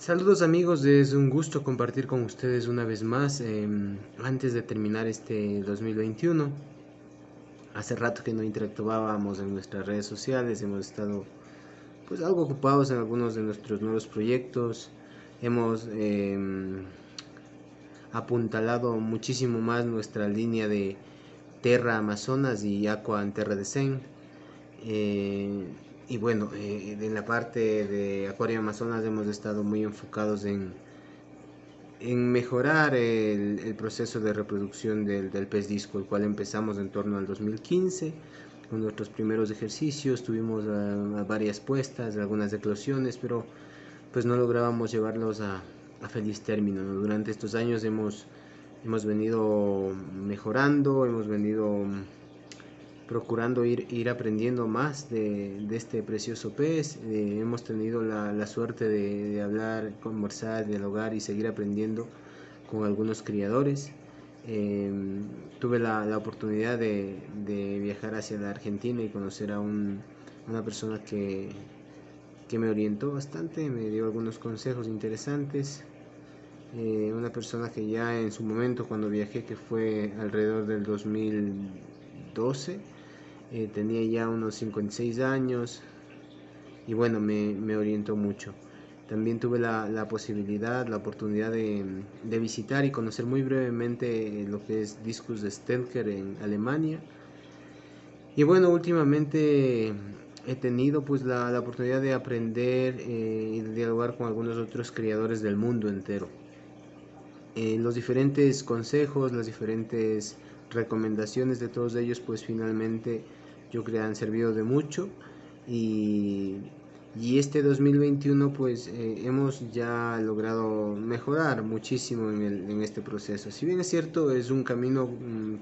Saludos amigos, es un gusto compartir con ustedes una vez más antes de terminar este 2021. Hace rato que no interactuábamos en nuestras redes sociales, hemos estado pues algo ocupados en algunos de nuestros nuevos proyectos, hemos apuntalado muchísimo más nuestra línea de Terra Amazonas y Aqua en Terra de Sen. Eh, y bueno, en la parte de Acuario Amazonas hemos estado muy enfocados en mejorar el proceso de reproducción del pez disco, el cual empezamos en torno al 2015 con nuestros primeros ejercicios. Tuvimos varias puestas, algunas eclosiones, pero pues no lográbamos llevarlos a feliz término, ¿no? Durante estos años hemos venido mejorando, hemos venido procurando ir aprendiendo más de este precioso pez. Hemos tenido la suerte de hablar, conversar, dialogar y seguir aprendiendo con algunos criadores. Eh, Tuve la oportunidad de viajar hacia la Argentina y conocer a una persona que me orientó bastante, me dio algunos consejos interesantes. Una persona que ya en su momento cuando viajé, que fue alrededor del 2012, tenía ya unos 56 años y bueno, me orientó mucho. También tuve la posibilidad, la oportunidad de visitar y conocer muy brevemente lo que es Discus de Stelker en Alemania. Y bueno, últimamente he tenido pues la oportunidad de aprender y de dialogar con algunos otros creadores del mundo entero. Los diferentes consejos, las diferentes recomendaciones de todos ellos, pues finalmente yo creo que han servido de mucho. Y, y este 2021 pues hemos ya logrado mejorar muchísimo en este proceso. Si bien es cierto, es un camino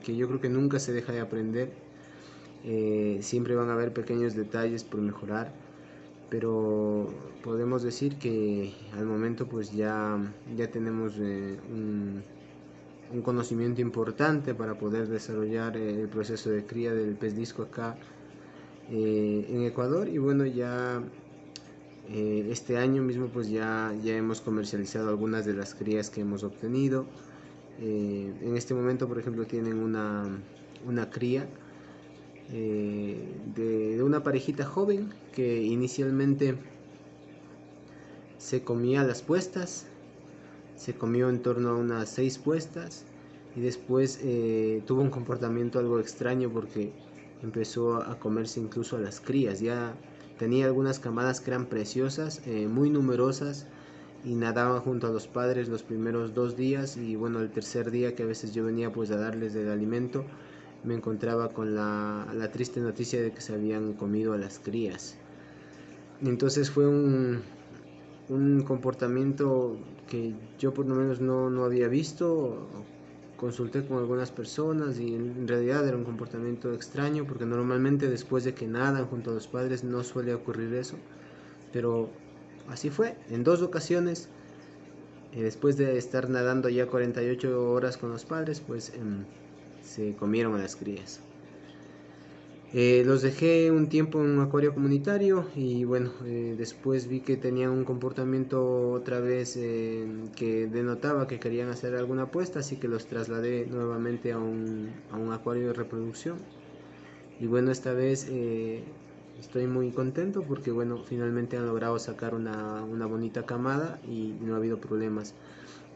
que yo creo que nunca se deja de aprender. Siempre van a haber pequeños detalles por mejorar, pero podemos decir que al momento pues ya tenemos un conocimiento importante para poder desarrollar el proceso de cría del pez disco acá en Ecuador. Y bueno, ya este año mismo pues ya hemos comercializado algunas de las crías que hemos obtenido. En este momento, por ejemplo, tienen una cría de una parejita joven que inicialmente se comía las puestas, se comió en torno a unas 6 puestas y después tuvo un comportamiento algo extraño porque empezó a comerse incluso a las crías. Ya tenía algunas camadas que eran preciosas, muy numerosas, y nadaban junto a los padres los primeros 2 días, y bueno, el tercer día que a veces yo venía pues a darles el alimento, me encontraba con la triste noticia de que se habían comido a las crías. Entonces fue un comportamiento que yo por lo menos no había visto. Consulté con algunas personas y en realidad era un comportamiento extraño, porque normalmente después de que nadan junto a los padres no suele ocurrir eso, pero así fue. En 2 ocasiones, después de estar nadando ya 48 horas con los padres, pues se comieron a las crías. Los dejé un tiempo en un acuario comunitario y bueno, después vi que tenían un comportamiento otra vez que denotaba que querían hacer alguna apuesta, así que los trasladé nuevamente a un acuario de reproducción. Y bueno, esta vez estoy muy contento porque bueno, finalmente han logrado sacar una bonita camada y no ha habido problemas.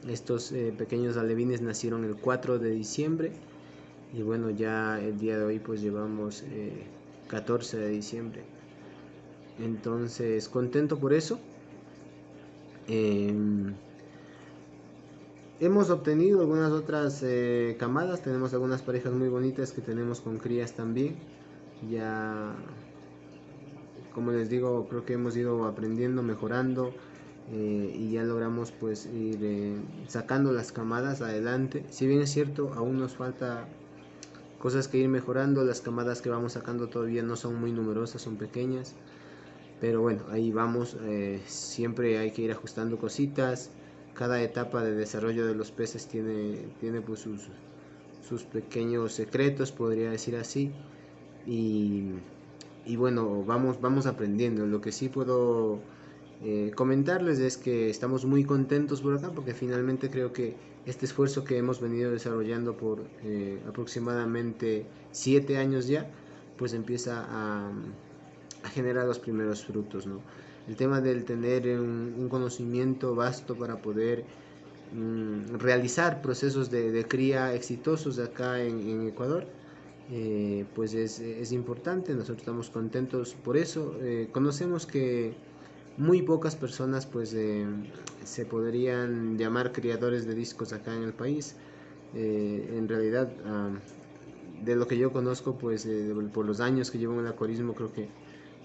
Estos pequeños alevines nacieron el 4 de diciembre y bueno, ya el día de hoy pues llevamos 14 de diciembre. Entonces, contento por eso. Eh, Hemos obtenido algunas otras camadas. Tenemos algunas parejas muy bonitas que tenemos con crías también. Ya, como les digo, creo que hemos ido aprendiendo, mejorando, y ya logramos pues ir sacando las camadas adelante. Si bien es cierto, aún nos falta cosas que ir mejorando. Las camadas que vamos sacando todavía no son muy numerosas, son pequeñas, pero bueno, ahí vamos. Siempre hay que ir ajustando cositas. Cada etapa de desarrollo de los peces tiene pues sus pequeños secretos, podría decir así. Y, y bueno, vamos aprendiendo. Lo que sí puedo comentarles es que estamos muy contentos por acá porque finalmente creo que este esfuerzo que hemos venido desarrollando por aproximadamente 7 años ya, pues empieza a generar los primeros frutos, ¿no? El tema del tener un conocimiento vasto para poder realizar procesos de cría exitosos acá en Ecuador, pues es importante. Nosotros estamos contentos por eso. Conocemos que muy pocas personas pues se podrían llamar criadores de discos acá en el país. En realidad, de lo que yo conozco, pues por los años que llevo en el acuarismo, creo que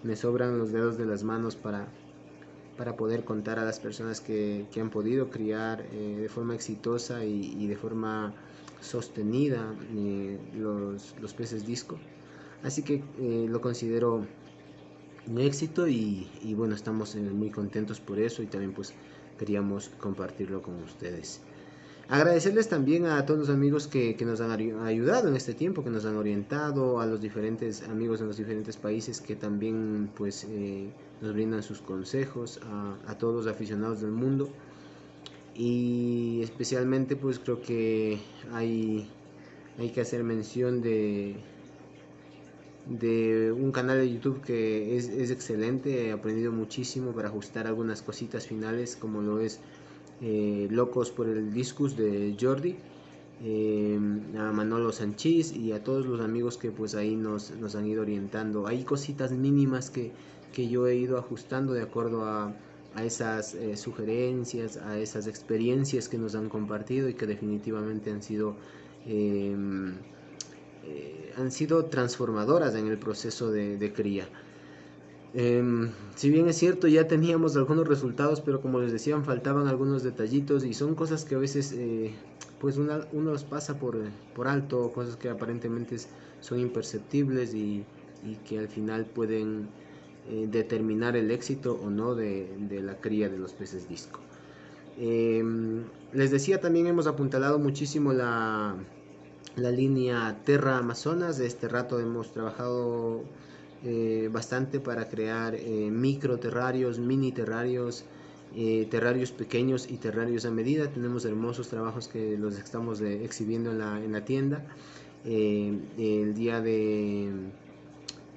me sobran los dedos de las manos para poder contar a las personas que han podido criar de forma exitosa y de forma sostenida los peces disco. Así que lo considero un éxito y bueno, estamos muy contentos por eso y también pues queríamos compartirlo con ustedes. Agradecerles también a todos los amigos que nos han ayudado en este tiempo, que nos han orientado, a los diferentes amigos en los diferentes países que también pues nos brindan sus consejos, a todos los aficionados del mundo y especialmente pues creo que hay que hacer mención de un canal de YouTube que es excelente. He aprendido muchísimo para ajustar algunas cositas finales, como lo es Locos por el Discus de Jordi, a Manolo Sanchís y a todos los amigos que pues ahí nos han ido orientando. Hay cositas mínimas que yo he ido ajustando de acuerdo a esas sugerencias, a esas experiencias que nos han compartido y que definitivamente eh, han sido transformadoras en el proceso de cría. Si bien es cierto, ya teníamos algunos resultados, pero como les decían, faltaban algunos detallitos y son cosas que a veces pues uno los pasa por alto, cosas que aparentemente son imperceptibles y que al final pueden determinar el éxito o no de la cría de los peces disco. Les decía, también hemos apuntalado muchísimo la línea Terra Amazonas. De este rato hemos trabajado bastante para crear micro terrarios, mini terrarios, terrarios pequeños y terrarios a medida. Tenemos hermosos trabajos que los estamos exhibiendo en la tienda. El día de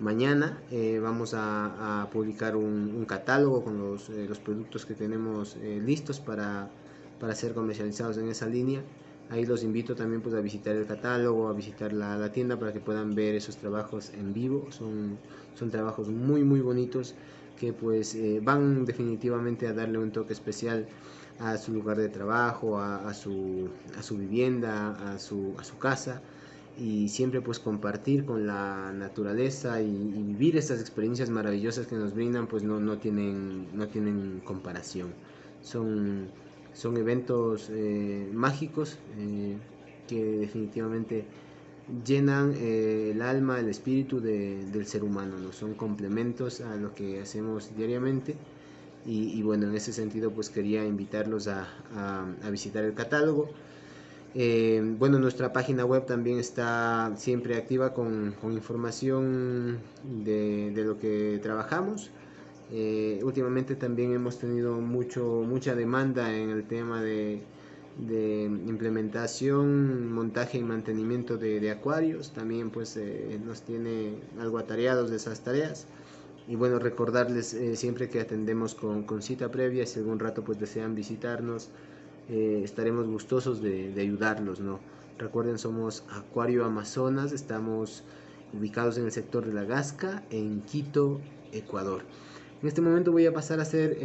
mañana vamos a publicar un catálogo con los productos que tenemos listos para ser comercializados en esa línea. Ahí los invito también pues a visitar el catálogo, a visitar la tienda para que puedan ver esos trabajos en vivo. Son trabajos muy bonitos que pues van definitivamente a darle un toque especial a su lugar de trabajo, a su vivienda, a su casa, y siempre pues compartir con la naturaleza y vivir estas experiencias maravillosas que nos brindan pues no tienen comparación. Son, son eventos mágicos que definitivamente llenan el alma, el espíritu del ser humano, ¿no? Son complementos a lo que hacemos diariamente y bueno, en ese sentido pues quería invitarlos a visitar el catálogo. Bueno, nuestra página web también está siempre activa con información de lo que trabajamos. Últimamente también hemos tenido mucha demanda en el tema de implementación, montaje y mantenimiento de acuarios. También pues nos tiene algo atareados de esas tareas. Y bueno, recordarles siempre que atendemos con cita previa. Si algún rato pues desean visitarnos, estaremos gustosos de ayudarlos, ¿no? Recuerden, somos Acuario Amazonas, estamos ubicados en el sector de La Gasca, en Quito, Ecuador. En este momento voy a pasar a hacer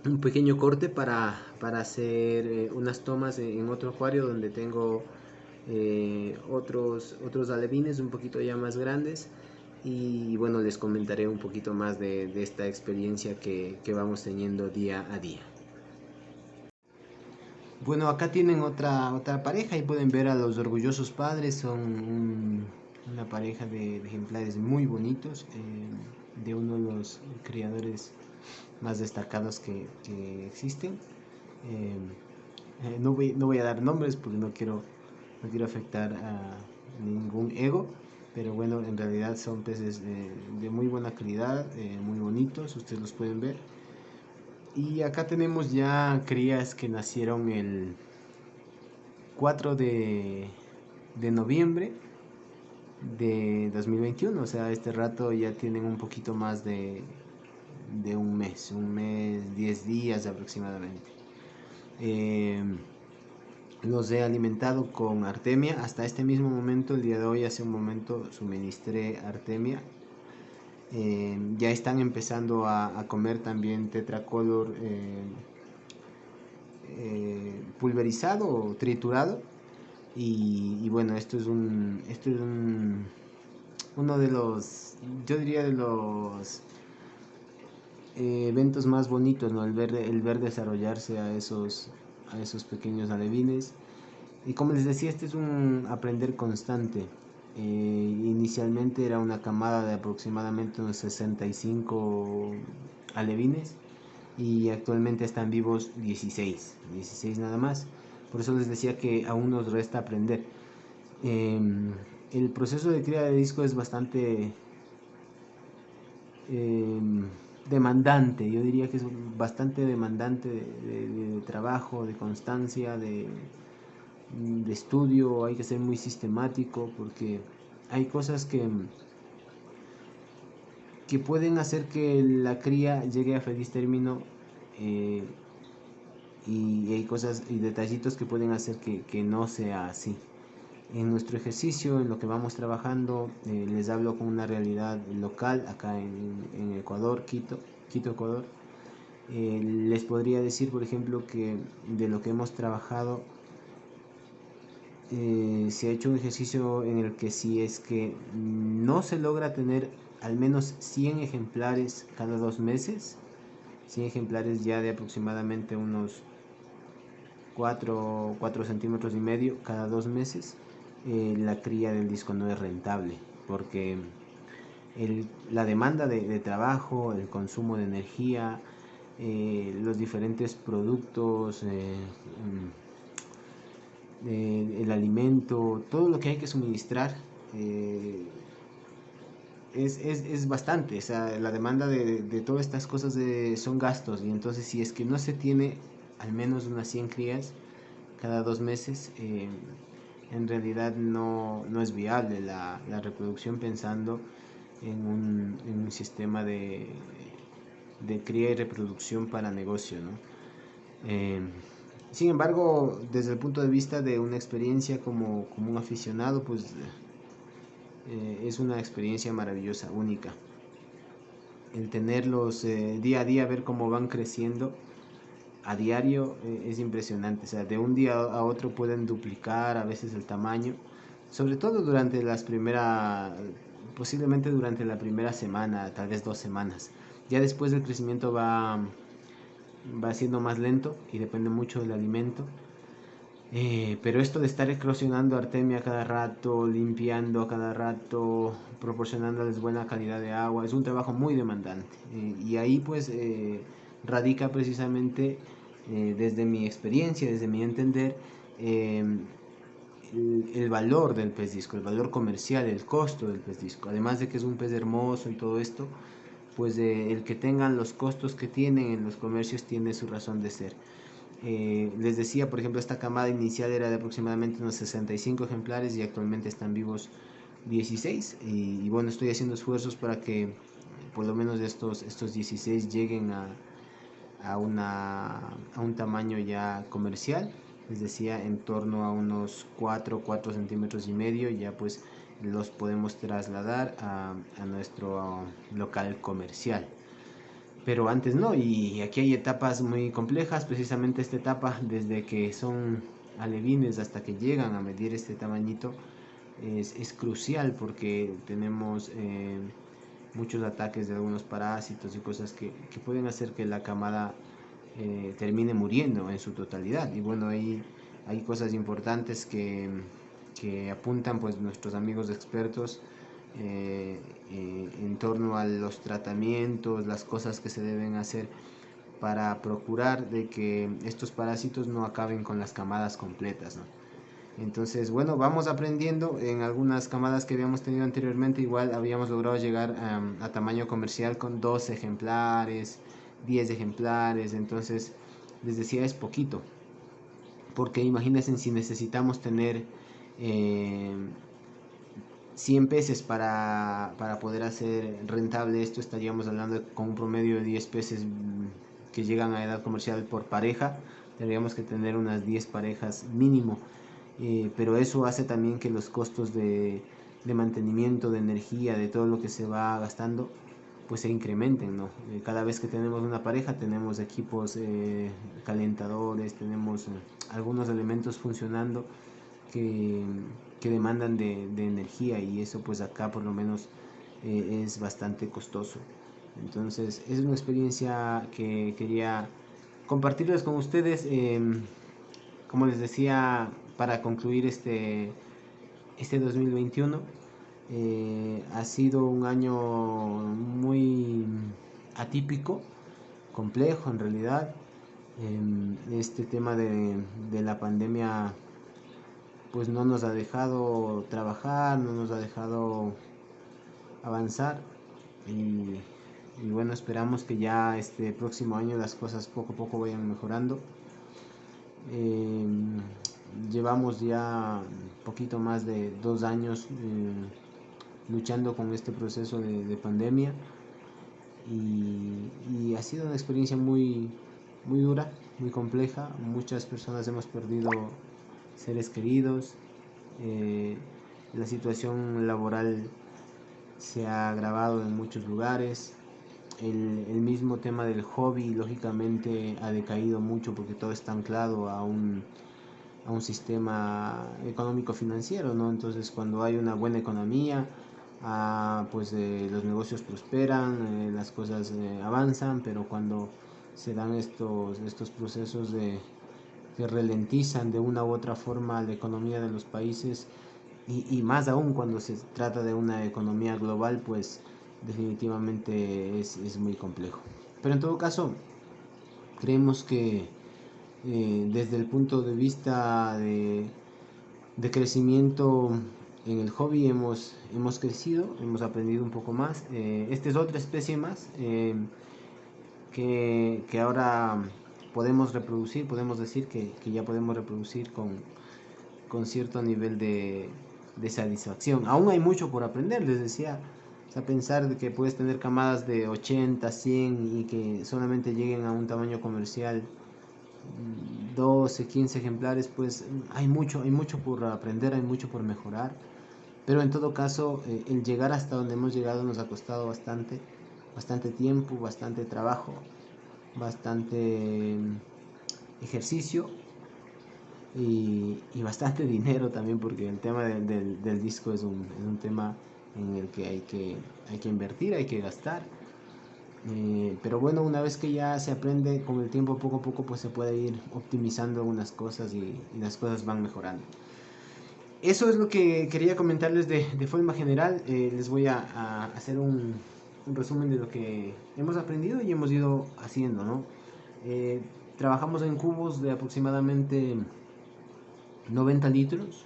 un pequeño corte para hacer unas tomas en otro acuario donde tengo otros alevines un poquito ya más grandes. Y bueno, les comentaré un poquito más de esta experiencia que vamos teniendo día a día. Bueno, acá tienen otra pareja y pueden ver a los orgullosos padres. Son una pareja de ejemplares muy bonitos, de uno de los criadores más destacados que existen. No voy a dar nombres porque no quiero afectar a ningún ego, pero bueno, en realidad son peces de muy buena calidad, muy bonitos, ustedes los pueden ver. Y acá tenemos ya crías que nacieron el 4 de noviembre de 2021. O sea, este rato ya tienen un poquito más de un mes, 10 días aproximadamente. Eh, los he alimentado con artemia. Hasta este mismo momento, el día de hoy, hace un momento, suministré artemia. Ya están empezando a comer también tetracolor pulverizado o triturado. Y bueno, esto es uno de los, yo diría de los eventos más bonitos, ¿no? El ver desarrollarse a esos pequeños alevines. Y como les decía, este es un aprender constante. Inicialmente era una camada de aproximadamente unos 65 alevines y actualmente están vivos 16 nada más. Por eso les decía que aún nos resta aprender. Eh, el proceso de cría de disco es bastante eh, demandante, yo diría que es bastante demandante de trabajo, de constancia, de estudio. Hay que ser muy sistemático porque hay cosas que pueden hacer que la cría llegue a feliz término, eh, y hay cosas y detallitos que pueden hacer que no sea así. En nuestro ejercicio, en lo que vamos trabajando, les hablo con una realidad local acá en Ecuador, Quito, Ecuador. Les podría decir, por ejemplo, que de lo que hemos trabajado, se ha hecho un ejercicio en el que si es que no se logra tener al menos 100 ejemplares cada 2 meses, 100 ejemplares ya de aproximadamente unos 4 centímetros y medio cada 2 meses, la cría del disco no es rentable, porque la demanda de trabajo, el consumo de energía, los diferentes productos, el alimento, todo lo que hay que suministrar, es bastante. O sea, la demanda de todas estas cosas son gastos, y entonces si es que no se tiene al menos unas 100 crías cada 2 meses, en realidad no es viable la reproducción pensando en un sistema de cría y reproducción para negocio, ¿no? Eh, Sin embargo, desde el punto de vista de una experiencia como un aficionado, pues es una experiencia maravillosa, única. El tenerlos día a día, ver cómo van creciendo a diario, es impresionante. O sea, de un día a otro pueden duplicar a veces el tamaño, sobre todo durante posiblemente durante la primera semana, tal vez 2 semanas. Ya después el crecimiento va siendo más lento y depende mucho del alimento. Pero esto de estar eclosionando artemia cada rato, limpiando a cada rato, proporcionándoles buena calidad de agua, es un trabajo muy demandante. Y ahí pues radica precisamente, desde mi experiencia, desde mi entender, eh, el valor del pez disco, el valor comercial, el costo del pez disco. Además de que es un pez hermoso y todo esto, pues el que tengan los costos que tienen en los comercios tiene su razón de ser. Les decía, por ejemplo, esta camada inicial era de aproximadamente unos 65 ejemplares y actualmente están vivos 16. Y bueno, estoy haciendo esfuerzos para que por lo menos estos 16 lleguen a un tamaño ya comercial. Les decía, en torno a unos 4 centímetros y medio, ya pues los podemos trasladar a nuestro local comercial. Pero antes no, y aquí hay etapas muy complejas. Precisamente esta etapa, desde que son alevines hasta que llegan a medir este tamañito, es crucial, porque tenemos muchos ataques de algunos parásitos y cosas que pueden hacer que la camada termine muriendo en su totalidad. Y bueno, hay cosas importantes que apuntan pues nuestros amigos expertos, en torno a los tratamientos, las cosas que se deben hacer para procurar de que estos parásitos no acaben con las camadas completas, ¿no? Entonces, bueno, vamos aprendiendo. En algunas camadas que habíamos tenido anteriormente, igual habíamos logrado llegar a tamaño comercial con 2 ejemplares, 10 ejemplares, entonces les decía es poquito, porque imagínense si necesitamos tener eh, 100 peces para poder hacer rentable esto, estaríamos hablando con un promedio de 10 peces que llegan a edad comercial por pareja, tendríamos que tener unas 10 parejas mínimo, pero eso hace también que los costos de mantenimiento, de energía, de todo lo que se va gastando, pues se incrementen, ¿no? Cada vez que tenemos una pareja tenemos equipos calentadores, tenemos algunos elementos funcionando que, que demandan de energía, y eso pues acá por lo menos es bastante costoso. Entonces es una experiencia que quería compartirles con ustedes. Como les decía, para concluir este 2021, ha sido un año muy atípico, complejo en realidad. Este tema de la pandemia pues no nos ha dejado trabajar, no nos ha dejado avanzar, y, y bueno, esperamos que ya este próximo año las cosas poco a poco vayan mejorando. Eh, Llevamos ya un poquito más de 2 años luchando con este proceso de pandemia, y ha sido una experiencia muy dura, muy compleja. Muchas personas hemos perdido seres queridos, eh, la situación laboral se ha agravado en muchos lugares. El mismo tema del hobby lógicamente ha decaído mucho porque todo está anclado a un sistema económico financiero, ¿no? Entonces cuando hay una buena economía, pues los negocios prosperan, las cosas avanzan, pero cuando se dan estos procesos que ralentizan de una u otra forma la economía de los países, y más aún cuando se trata de una economía global, pues definitivamente es muy complejo. Pero en todo caso, creemos que desde el punto de vista de crecimiento en el hobby hemos crecido, hemos aprendido un poco más. Esta es otra especie más que ahora podemos reproducir, podemos decir que ya podemos reproducir con cierto nivel de satisfacción. Aún hay mucho por aprender, les decía. O sea, pensar de que puedes tener camadas de 80, 100 y que solamente lleguen a un tamaño comercial 12, 15 ejemplares, pues hay mucho por aprender, hay mucho por mejorar. Pero en todo caso, el llegar hasta donde hemos llegado nos ha costado bastante tiempo, bastante trabajo, bastante ejercicio, y bastante dinero también, porque el tema del disco es un tema en el que hay que invertir, hay que gastar. Pero bueno, una vez que ya se aprende con el tiempo, poco a poco, pues se puede ir optimizando algunas cosas, y las cosas van mejorando. Eso es lo que quería comentarles de forma general. Les voy a hacer un resumen de lo que hemos aprendido y hemos ido haciendo, ¿no? Eh, Trabajamos en cubos de aproximadamente 90 litros.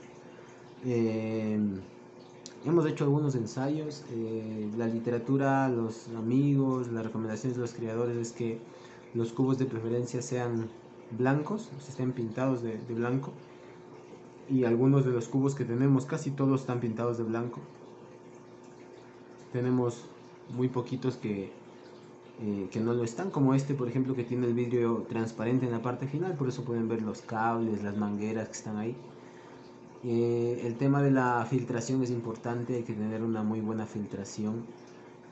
Eh, Hemos hecho algunos ensayos. La literatura, los amigos, las recomendaciones de los creadores es que los cubos de preferencia sean blancos, estén pintados de blanco. Y algunos de los cubos que tenemos, casi todos están pintados de blanco. Tenemos muy poquitos que no lo están, como este por ejemplo, que tiene el vidrio transparente en la parte final, por eso pueden ver los cables, las mangueras que están ahí. El tema de la filtración es importante, hay que tener una muy buena filtración,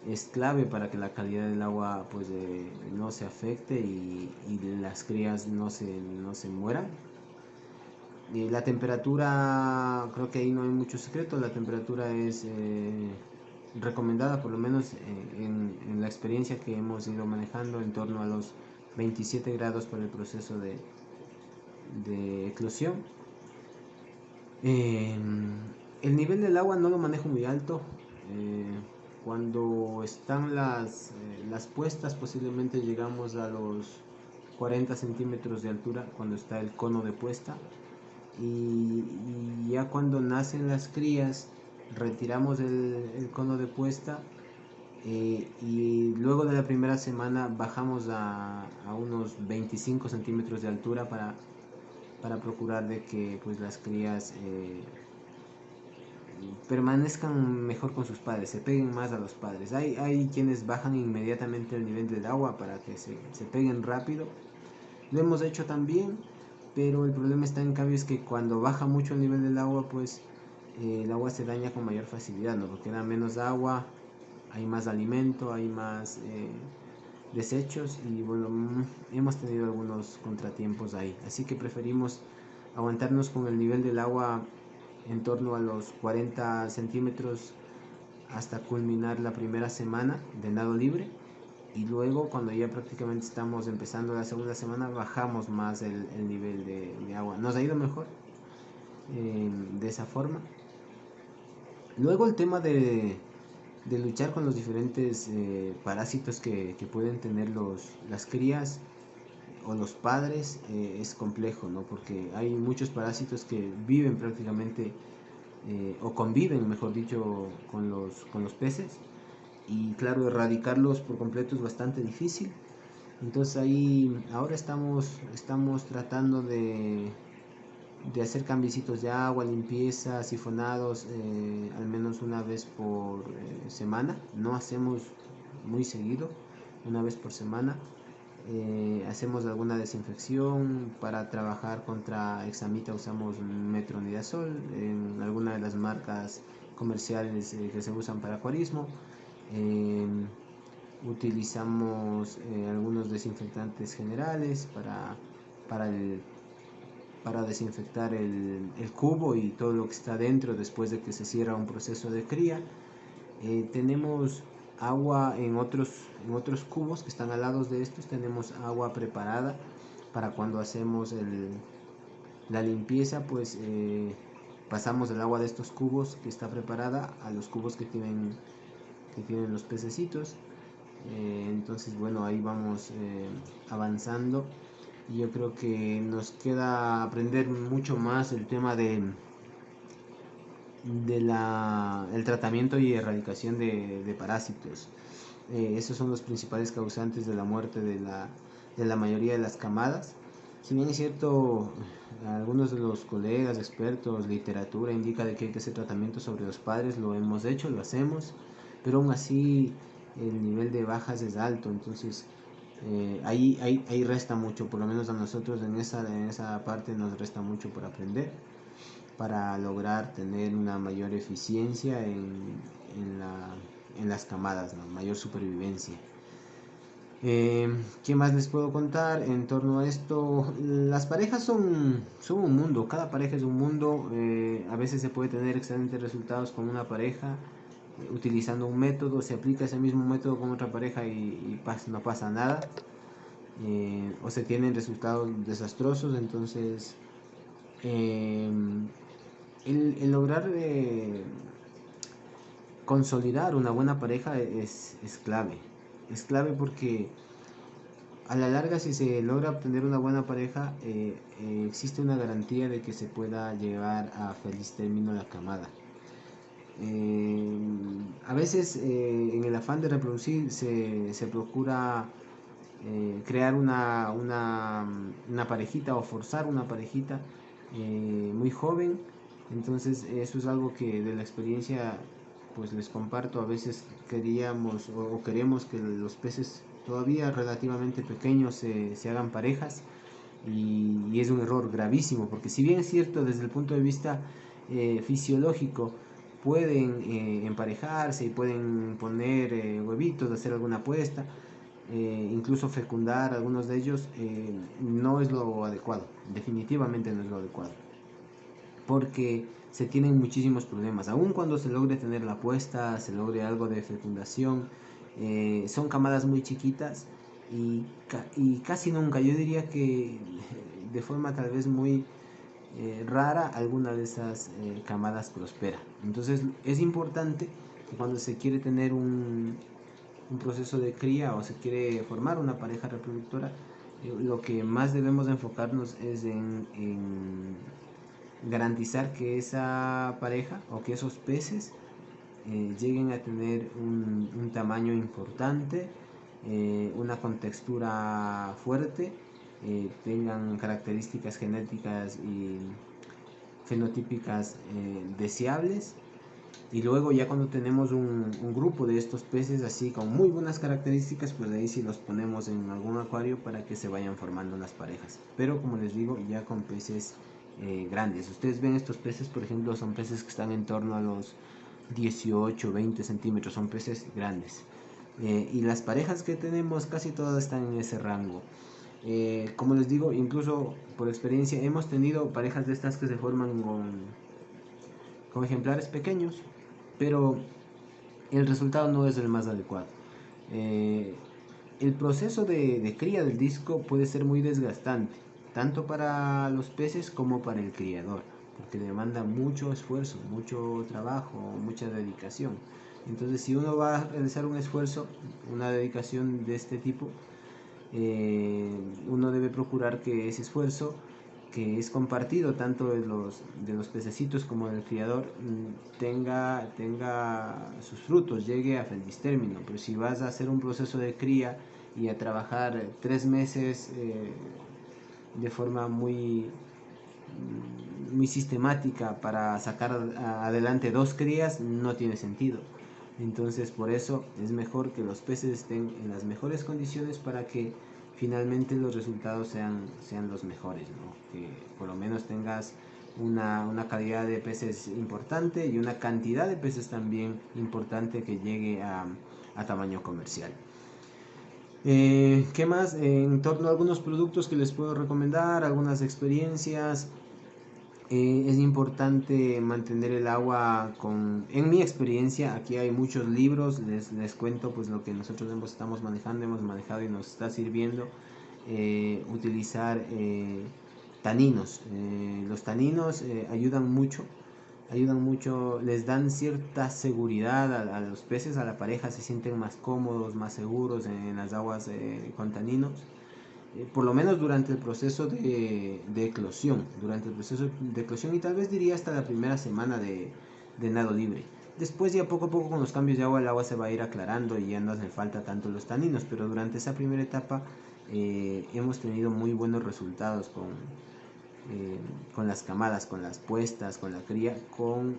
es clave para que la calidad del agua pues no se afecte, y las crías no se mueran. La temperatura, creo que ahí no hay mucho secreto, la temperatura es recomendada, por lo menos en la experiencia que hemos ido manejando, en torno a los 27 grados para el proceso de eclosión. Eh, el nivel del agua no lo manejo muy alto. Eh, Cuando están las puestas, posiblemente llegamos a los 40 centímetros de altura cuando está el cono de puesta. Y ya cuando nacen las crías, retiramos el cono de puesta Y luego de la primera semana bajamos a unos 25 centímetros de altura para procurar de que pues las crías permanezcan mejor con sus padres, se peguen más a los padres. Hay quienes bajan inmediatamente el nivel del agua para que se peguen rápido. Lo hemos hecho también, pero el problema está en cambio es que cuando baja mucho el nivel del agua, pues el agua se daña con mayor facilidad, ¿no? Porque da menos agua, hay más alimento, hay más desechos y bueno, hemos tenido algunos contratiempos ahí. Así que preferimos aguantarnos con el nivel del agua en torno a los 40 centímetros hasta culminar la primera semana de nado libre, y luego cuando ya prácticamente estamos empezando la segunda semana bajamos más el nivel de agua. Nos ha ido mejor de esa forma. Luego el tema de luchar con los diferentes parásitos que pueden tener las crías o los padres es complejo, ¿no? Porque hay muchos parásitos que viven prácticamente o conviven, mejor dicho, con los peces, y claro, erradicarlos por completo es bastante difícil. Entonces ahí ahora estamos tratando de hacer cambiecitos de agua, limpieza, sifonados, al menos una vez por semana. No hacemos muy seguido, una vez por semana. Hacemos alguna desinfección. Para trabajar contra hexamita usamos metronidazol en alguna de las marcas comerciales que se usan para acuarismo. Eh, Utilizamos algunos desinfectantes generales para, el, para desinfectar el cubo y todo lo que está dentro después de que se cierra un proceso de cría. Tenemos agua en otros cubos que están al lado de estos. Tenemos agua preparada para cuando hacemos la limpieza, pues pasamos el agua de estos cubos que está preparada a los cubos que tienen los pececitos. Entonces bueno, ahí vamos avanzando, y yo creo que nos queda aprender mucho más el tema el tratamiento y erradicación de parásitos. Esos son los principales causantes de la muerte de la mayoría de las camadas. Si bien es cierto, algunos de los colegas, expertos, literatura indica de que hay que hacer tratamiento sobre los padres, lo hemos hecho, lo hacemos, pero aún así el nivel de bajas es alto. Entonces ahí resta mucho, por lo menos a nosotros en esa parte nos resta mucho por aprender para lograr tener una mayor eficiencia en las camadas, ¿no? Mayor supervivencia. ¿Qué más les puedo contar en torno a esto? Las parejas son un mundo, cada pareja es un mundo. A veces se puede tener excelentes resultados con una pareja utilizando un método, se aplica ese mismo método con otra pareja y no pasa nada. O se tienen resultados desastrosos. Entonces el lograr consolidar una buena pareja es clave. Es clave porque a la larga, si se logra obtener una buena pareja, existe una garantía de que se pueda llevar a feliz término la camada. A veces en el afán de reproducir se procura crear una parejita o forzar una parejita muy joven. Entonces eso es algo que de la experiencia pues les comparto. A veces queríamos o queremos que los peces todavía relativamente pequeños se hagan parejas, y es un error gravísimo, porque si bien es cierto desde el punto de vista fisiológico pueden emparejarse y pueden poner huevitos, hacer alguna puesta, incluso fecundar algunos de ellos, no es lo adecuado, definitivamente no es lo adecuado, porque se tienen muchísimos problemas. Aun cuando se logre tener la puesta, se logre algo de fecundación, son camadas muy chiquitas y casi nunca, yo diría que de forma tal vez muy rara, alguna de esas camadas prospera. Entonces es importante que cuando se quiere tener un proceso de cría o se quiere formar una pareja reproductora, lo que más debemos enfocarnos es en garantizar que esa pareja o que esos peces lleguen a tener un tamaño importante, una contextura fuerte, tengan características genéticas y fenotípicas deseables. Y luego ya cuando tenemos un grupo de estos peces así con muy buenas características, pues ahí sí los ponemos en algún acuario para que se vayan formando las parejas. Pero como les digo, ya con peces grandes. Ustedes ven estos peces, por ejemplo, son peces que están en torno a los 18, 20 centímetros, son peces grandes. Y las parejas que tenemos casi todas están en ese rango. Como les digo, incluso por experiencia hemos tenido parejas de estas que se forman con ejemplares pequeños, pero el resultado no es el más adecuado. Eh, el proceso de cría del disco puede ser muy desgastante, tanto para los peces como para el criador, porque demanda mucho esfuerzo, mucho trabajo, mucha dedicación. Entonces, si uno va a realizar un esfuerzo, una dedicación de este tipo, uno debe procurar que ese esfuerzo, que es compartido tanto de los pececitos como del criador, tenga sus frutos, llegue a feliz término. Pero si vas a hacer un proceso de cría y a trabajar 3 meses de forma muy sistemática para sacar adelante 2 crías, no tiene sentido. Entonces por eso es mejor que los peces estén en las mejores condiciones para que finalmente los resultados sean los mejores, ¿no? Que por lo menos tengas una calidad de peces importante y una cantidad de peces también importante que llegue a tamaño comercial. ¿Qué más? En torno a algunos productos que les puedo recomendar, algunas experiencias. Es importante mantener el agua en mi experiencia, aquí hay muchos libros, les cuento pues lo que nosotros estamos manejando, hemos manejado y nos está sirviendo. Utilizar taninos. Los taninos ayudan mucho, les dan cierta seguridad a los peces, a la pareja, se sienten más cómodos, más seguros en las aguas con taninos. Por lo menos durante el proceso de eclosión, y tal vez diría hasta la primera semana de nado libre. Después ya poco a poco con los cambios de agua el agua se va a ir aclarando y ya no hace falta tanto los taninos, pero durante esa primera etapa hemos tenido muy buenos resultados con las camadas, con las puestas, con la cría, con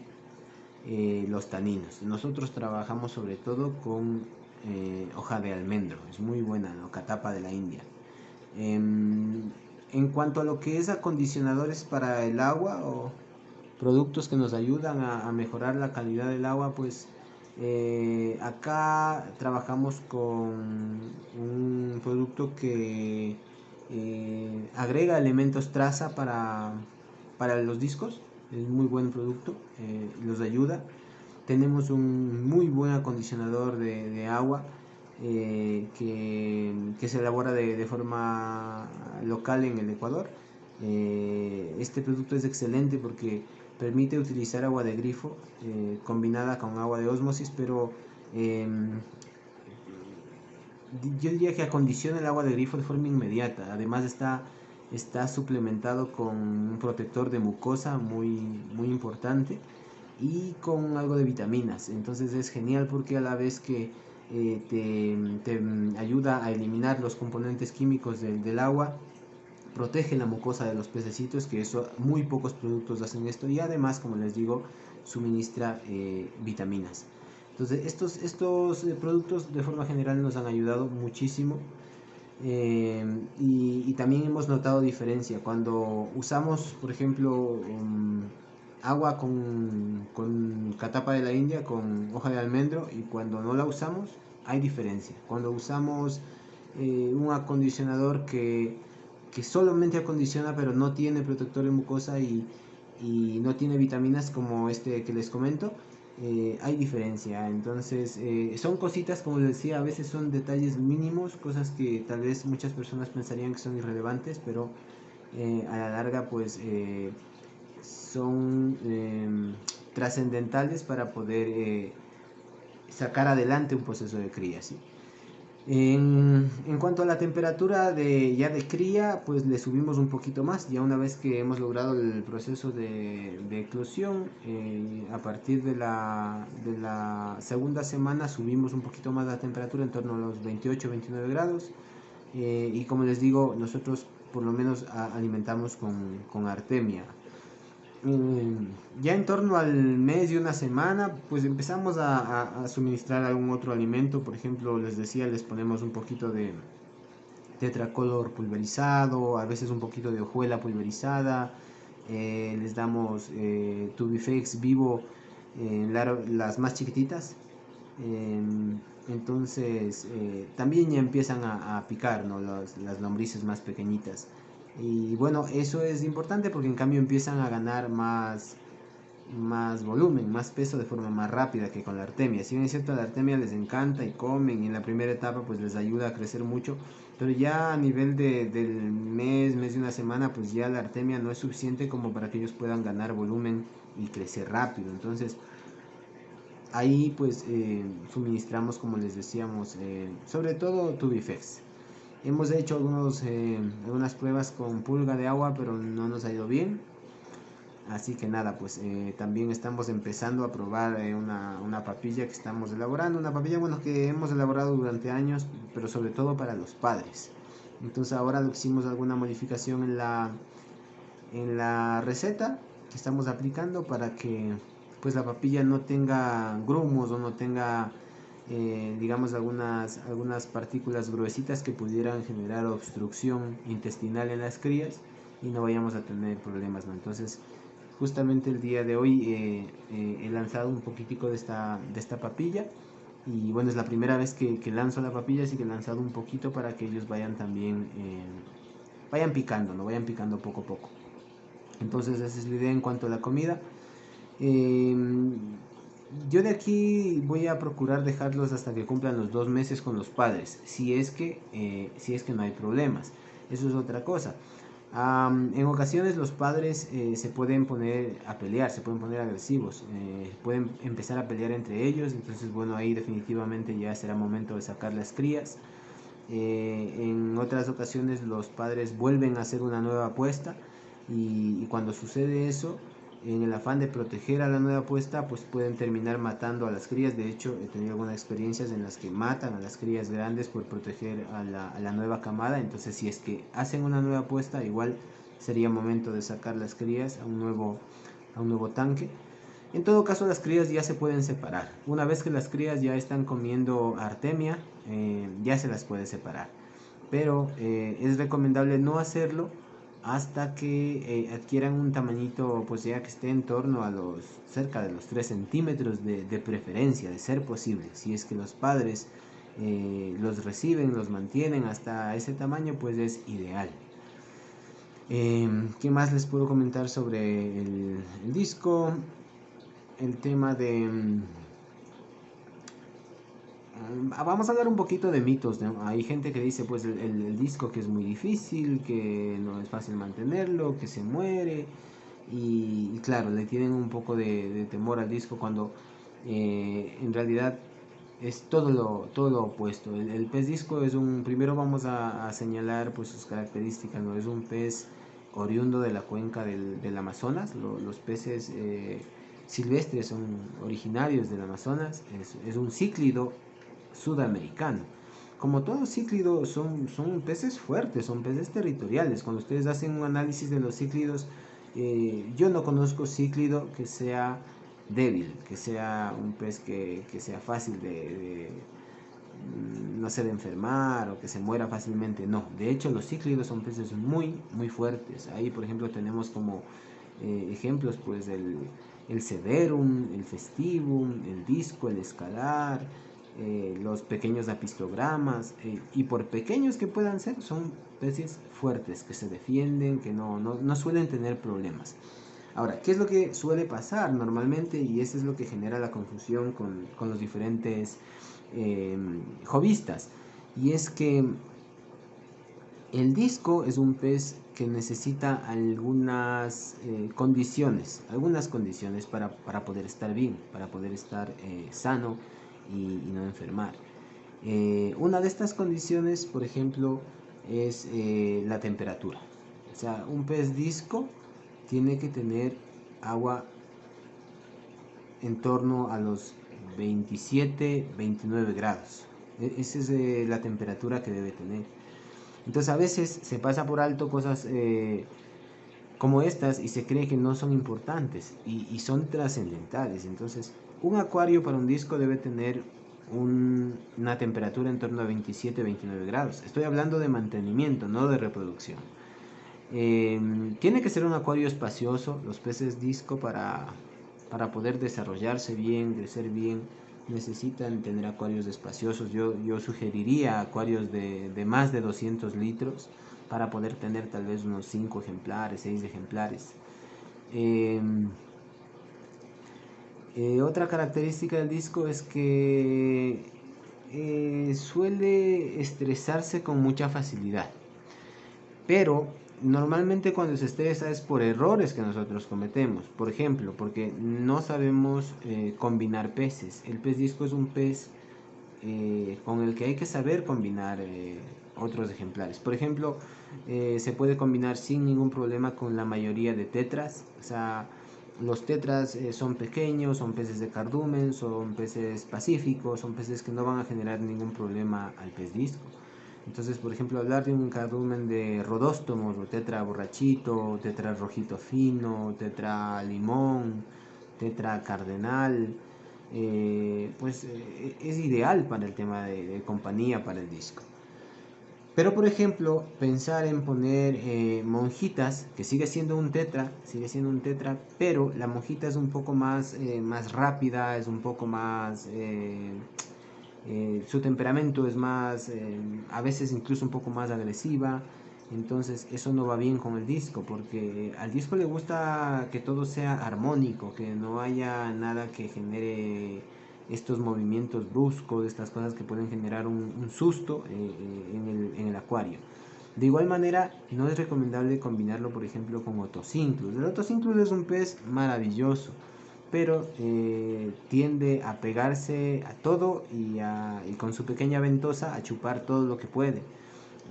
los taninos. Nosotros trabajamos sobre todo con hoja de almendro, es muy buena, ¿no? Catapa de la India. En cuanto a lo que es acondicionadores para el agua o productos que nos ayudan a mejorar la calidad del agua, pues acá trabajamos con un producto que agrega elementos traza para los discos. Es muy buen producto, los ayuda. Tenemos un muy buen acondicionador de agua que se elabora de forma local en el Ecuador. Este producto es excelente porque permite utilizar agua de grifo combinada con agua de ósmosis, pero yo diría que acondiciona el agua de grifo de forma inmediata. Además está suplementado con un protector de mucosa muy importante y con algo de vitaminas. Entonces es genial porque a la vez que te ayuda a eliminar los componentes químicos del agua, protege la mucosa de los pececitos, que eso muy pocos productos hacen esto, y además, como les digo, suministra vitaminas. Entonces estos productos de forma general nos han ayudado muchísimo. Y también hemos notado diferencia cuando usamos, por ejemplo, agua con catapa de la India, con hoja de almendro, y cuando no la usamos, hay diferencia. Cuando usamos un acondicionador que solamente acondiciona pero no tiene protector de mucosa y no tiene vitaminas como este que les comento, hay diferencia. Entonces son cositas, como les decía, a veces son detalles mínimos, cosas que tal vez muchas personas pensarían que son irrelevantes, pero a la larga pues son trascendentales para poder sacar adelante un proceso de cría, ¿sí? En cuanto a la temperatura ya de cría, pues le subimos un poquito más. Ya una vez que hemos logrado el proceso de eclosión, a partir de la segunda semana subimos un poquito más la temperatura, en torno a los 28-29 grados. Y como les digo, nosotros por lo menos alimentamos con artemia. Ya en torno al mes y una semana, pues empezamos a suministrar algún otro alimento. Por ejemplo, les decía, les ponemos un poquito de tetracolor pulverizado, a veces un poquito de hojuela pulverizada. Les damos Tubifex vivo, las más chiquititas. Eh, entonces, también ya empiezan a picar, ¿no? Las lombrices más pequeñitas. Y bueno, eso es importante porque en cambio empiezan a ganar más volumen, más peso de forma más rápida que con la artemia. Si bien es cierto, la artemia les encanta y comen y en la primera etapa pues les ayuda a crecer mucho, pero ya a nivel del mes y una semana, pues ya la artemia no es suficiente como para que ellos puedan ganar volumen y crecer rápido. Entonces ahí pues suministramos, como les decíamos, sobre todo Tubifex. Hemos hecho algunas pruebas con pulga de agua, pero no nos ha ido bien. Así que nada, pues también estamos empezando a probar una papilla que estamos elaborando. Una papilla, bueno, que hemos elaborado durante años, pero sobre todo para los padres. Entonces ahora lo hicimos alguna modificación en la receta que estamos aplicando para que pues la papilla no tenga grumos o no tenga digamos algunas partículas gruesitas que pudieran generar obstrucción intestinal en las crías y no vayamos a tener problemas, ¿no? Entonces justamente el día de hoy he lanzado un poquitico de esta papilla y bueno, es la primera vez que lanzo la papilla, así que he lanzado un poquito para que ellos vayan también vayan picando, no vayan picando poco a poco. Entonces esa es la idea en cuanto a la comida. Eh, yo de aquí voy a procurar dejarlos hasta que cumplan los 2 meses con los padres, si es que no hay problemas. Eso es otra cosa. En ocasiones los padres se pueden poner a pelear, se pueden poner agresivos, pueden empezar a pelear entre ellos, entonces bueno, ahí definitivamente ya será momento de sacar las crías. En otras ocasiones los padres vuelven a hacer una nueva apuesta y cuando sucede eso, en el afán de proteger a la nueva apuesta, pues pueden terminar matando a las crías. De hecho, he tenido algunas experiencias en las que matan a las crías grandes por proteger a la nueva camada. Entonces, si es que hacen una nueva apuesta, igual sería momento de sacar las crías a un nuevo tanque. En todo caso, las crías ya se pueden separar. Una vez que las crías ya están comiendo artemia, ya se las puede separar. Pero es recomendable no hacerlo hasta que adquieran un tamañito, pues ya que esté en torno a cerca de los 3 centímetros de preferencia, de ser posible. Si es que los padres los reciben, los mantienen hasta ese tamaño, pues es ideal. ¿Qué más les puedo comentar sobre el disco? El tema vamos a hablar un poquito de mitos, ¿no? Hay gente que dice pues el disco que es muy difícil, que no es fácil mantenerlo, que se muere y claro, le tienen un poco de temor al disco cuando en realidad es todo lo opuesto. El pez disco primero vamos a señalar pues sus características, ¿no? Es un pez oriundo de la cuenca del Amazonas. Los peces silvestres son originarios del Amazonas. Es un cíclido sudamericano. Como todo cíclido, son peces fuertes, son peces territoriales. Cuando ustedes hacen un análisis de los cíclidos, yo no conozco cíclido que sea débil, que sea un pez que sea fácil no sé, de enfermar o que se muera fácilmente. No, de hecho los cíclidos son peces muy, muy fuertes. Ahí, por ejemplo, tenemos como ejemplos, pues, el severum, el festivum, el disco, el escalar, los pequeños apistogramas, y por pequeños que puedan ser, son peces fuertes, que se defienden, que no suelen tener problemas. Ahora, ¿qué es lo que suele pasar normalmente? Y eso es lo que genera la confusión con los diferentes jovistas. Y es que el disco es un pez que necesita algunas condiciones para poder estar bien, para poder estar sano y no enfermar. Una de estas condiciones, por ejemplo, es la temperatura. O sea, un pez disco tiene que tener agua en torno a los 27, 29 grados. Esa es la temperatura que debe tener. Entonces a veces se pasa por alto cosas como estas y se cree que no son importantes y son trascendentales. Entonces un acuario para un disco debe tener una temperatura en torno a 27, 29 grados. Estoy hablando de mantenimiento, no de reproducción. Tiene que ser un acuario espacioso. Los peces disco para poder desarrollarse bien, crecer bien, necesitan tener acuarios espaciosos. Yo sugeriría acuarios de más de 200 litros para poder tener tal vez unos 5 ejemplares, 6 ejemplares. Eh, Otra característica del disco es que suele estresarse con mucha facilidad. Pero normalmente cuando se estresa es por errores que nosotros cometemos. Por ejemplo, porque no sabemos combinar peces. El pez disco es un pez con el que hay que saber combinar otros ejemplares. Por ejemplo, se puede combinar sin ningún problema con la mayoría de tetras. O sea, los tetras son pequeños, son peces de cardumen, son peces pacíficos, son peces que no van a generar ningún problema al pez disco. Entonces, por ejemplo, hablar de un cardumen de rodóstomos, o tetra borrachito, tetra rojito fino, tetra limón, tetra cardenal, es ideal para el tema de compañía para el disco. Pero por ejemplo, pensar en poner monjitas, que sigue siendo un tetra, pero la monjita es un poco más rápida, es un poco más... su temperamento es más, a veces incluso un poco más agresiva. Entonces eso no va bien con el disco, porque al disco le gusta que todo sea armónico, que no haya nada que genere estos movimientos bruscos, estas cosas que pueden generar un susto en el acuario. De igual manera, no es recomendable combinarlo, por ejemplo, con Otocinclus. El Otocinclus es un pez maravilloso, pero tiende a pegarse a todo y con su pequeña ventosa a chupar todo lo que puede.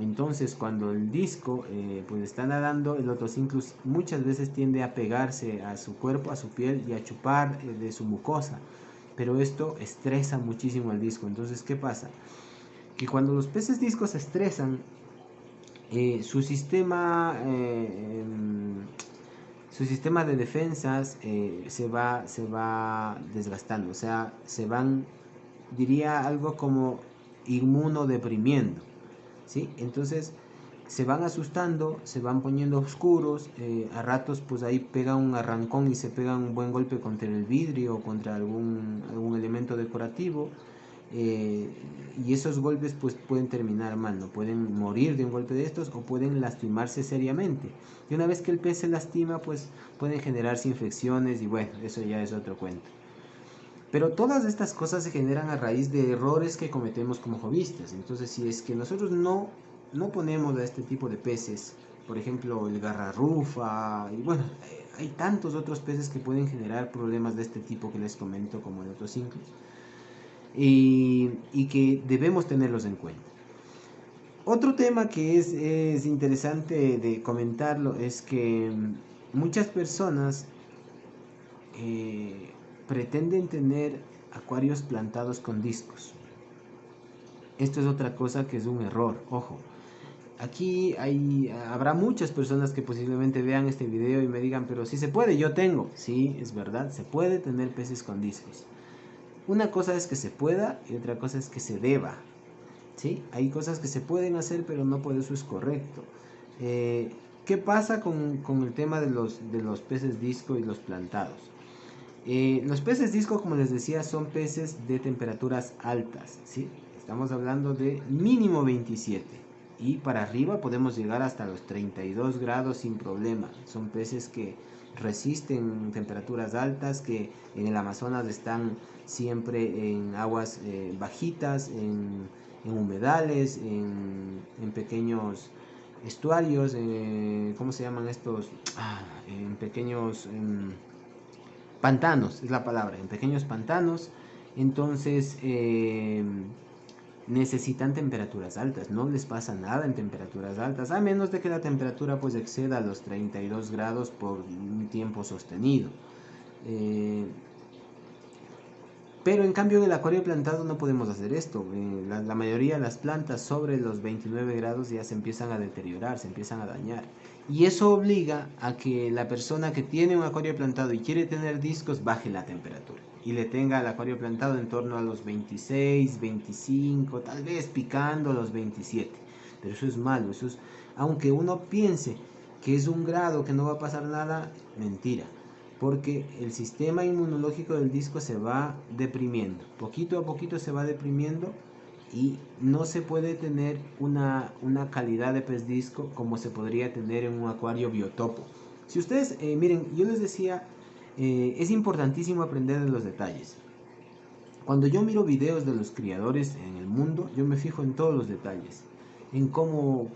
Entonces, cuando el disco pues está nadando, el Otocinclus muchas veces tiende a pegarse a su cuerpo, a su piel y a chupar de su mucosa. Pero esto estresa muchísimo al disco. Entonces, ¿qué pasa? Que cuando los peces discos se estresan, su su sistema de defensas se va desgastando, o sea, se van, diría algo como inmunodeprimiendo, ¿sí? Entonces se van asustando, se van poniendo oscuros, a ratos pues ahí pega un arrancón y se pega un buen golpe contra el vidrio o contra algún elemento decorativo, eh, y esos golpes pues pueden terminar mal, no pueden morir de un golpe de estos o pueden lastimarse seriamente. Y una vez que el pez se lastima pues pueden generarse infecciones y bueno, eso ya es otro cuento. Pero todas estas cosas se generan a raíz de errores que cometemos como hobbyistas. Entonces si es que nosotros no ponemos a este tipo de peces, por ejemplo el garrarrufa y bueno, hay tantos otros peces que pueden generar problemas de este tipo que les comento como el Otocinclus, y que debemos tenerlos en cuenta. Otro tema que es interesante de comentarlo es que muchas personas eh, pretenden tener acuarios plantados con discos. Esto es otra cosa que es un error, ojo. Aquí habrá muchas personas que posiblemente vean este video y me digan, pero si se puede, yo tengo. Sí, es verdad, se puede tener peces con discos. Una cosa es que se pueda y otra cosa es que se deba. ¿Sí? Hay cosas que se pueden hacer, pero no por eso es correcto. ¿Qué pasa con el tema de los peces disco y los plantados? Los peces disco, como les decía, son peces de temperaturas altas, ¿sí? Estamos hablando de mínimo 27 y para arriba podemos llegar hasta los 32 grados sin problema. Son peces que resisten temperaturas altas, que en el Amazonas están siempre en aguas bajitas, en humedales, en pequeños estuarios, ¿cómo se llaman estos? En pequeños pantanos, es la palabra, en pequeños pantanos. Entonces, necesitan temperaturas altas, no les pasa nada en temperaturas altas, a menos de que la temperatura pues exceda los 32 grados por un tiempo sostenido. Pero en cambio en el acuario plantado no podemos hacer esto. La mayoría de las plantas sobre los 29 grados ya se empiezan a deteriorar, se empiezan a dañar. Y eso obliga a que la persona que tiene un acuario plantado y quiere tener discos baje la temperatura. Y le tenga el acuario plantado en torno a los 26, 25, tal vez picando los 27. Pero eso es malo, aunque uno piense que es un grado, que no va a pasar nada, mentira, porque el sistema inmunológico del disco se va deprimiendo, poquito a poquito se va deprimiendo, y no se puede tener una calidad de pez disco como se podría tener en un acuario biotopo. Si ustedes, miren, yo les decía, es importantísimo aprender de los detalles. Cuando yo miro videos de los criadores en el mundo, yo me fijo en todos los detalles, en cómo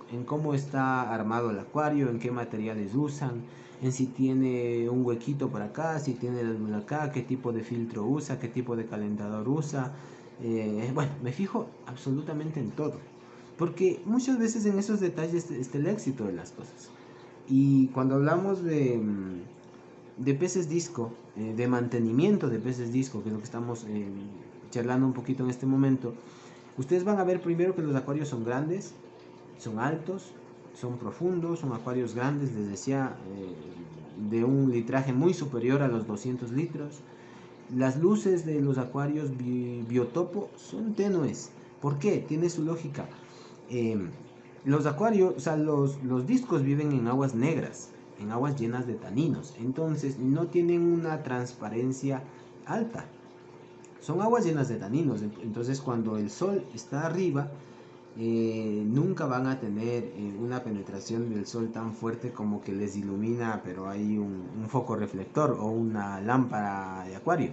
está armado el acuario, en qué materiales usan, en si tiene un huequito por acá, si tiene la luz acá, qué tipo de filtro usa, qué tipo de calentador usa. Bueno, me fijo absolutamente en todo, porque muchas veces en esos detalles está el éxito de las cosas. Y cuando hablamos de peces disco, de mantenimiento de peces disco, que es lo que estamos charlando un poquito en este momento, ustedes van a ver primero que los acuarios son grandes, son altos, son profundos, son acuarios grandes, les decía, de un litraje muy superior a los 200 litros. Las luces de los acuarios biotopo son tenues. ¿Por qué? Tiene su lógica. Los acuarios, o sea, los discos viven en aguas negras, en aguas llenas de taninos, entonces no tienen una transparencia alta. Son aguas llenas de taninos, entonces cuando el sol está arriba, nunca van a tener una penetración del sol tan fuerte como que les ilumina, pero hay un foco reflector o una lámpara de acuario.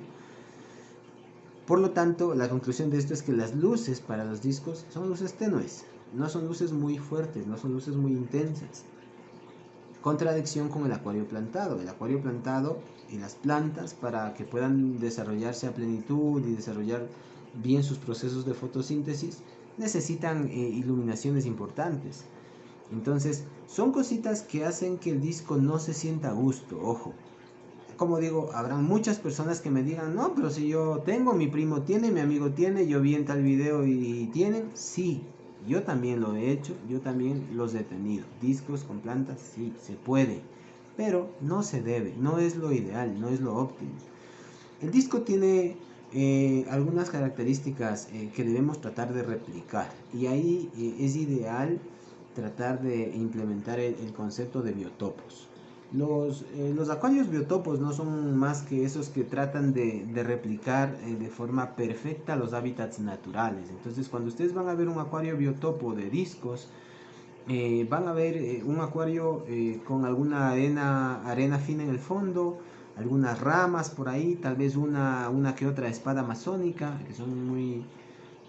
Por lo tanto, la conclusión de esto es que las luces para los discos son luces tenues, no son luces muy fuertes, no son luces muy intensas. Contradicción con el acuario plantado. El acuario plantado y las plantas, para que puedan desarrollarse a plenitud y desarrollar bien sus procesos de fotosíntesis, necesitan iluminaciones importantes. Entonces, son cositas que hacen que el disco no se sienta a gusto, ojo. Como digo, habrán muchas personas que me digan, no, pero si yo tengo, mi primo tiene, mi amigo tiene, yo vi en tal video y tienen. Sí, yo también lo he hecho, yo también los he tenido. Discos con plantas, sí, se puede, pero no se debe, no es lo ideal, no es lo óptimo. El disco tiene algunas características que debemos tratar de replicar, y ahí es ideal tratar de implementar el concepto de biotopos. Los acuarios biotopos no son más que esos que tratan de replicar de forma perfecta los hábitats naturales. Entonces, cuando ustedes van a ver un acuario biotopo de discos, van a ver un acuario con alguna arena fina en el fondo, algunas ramas por ahí, tal vez una que otra espada amazónica, que son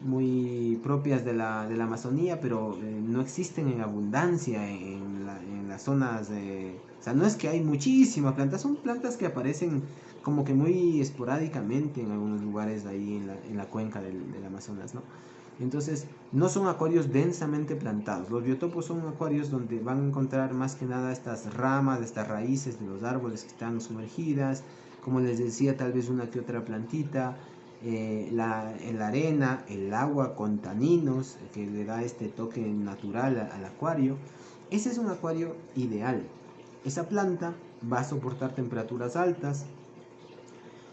muy propias de la Amazonía, pero no existen en abundancia en las zonas o sea, no es que hay muchísimas plantas, son plantas que aparecen como que muy esporádicamente en algunos lugares de ahí en la cuenca del Amazonas, ¿no? Entonces, no son acuarios densamente plantados. Los biotopos son acuarios donde van a encontrar más que nada estas ramas, estas raíces de los árboles que están sumergidas, como les decía, tal vez una que otra plantita, la arena, el agua con taninos, que le da este toque natural al acuario. Ese es un acuario ideal. Esa planta va a soportar temperaturas altas,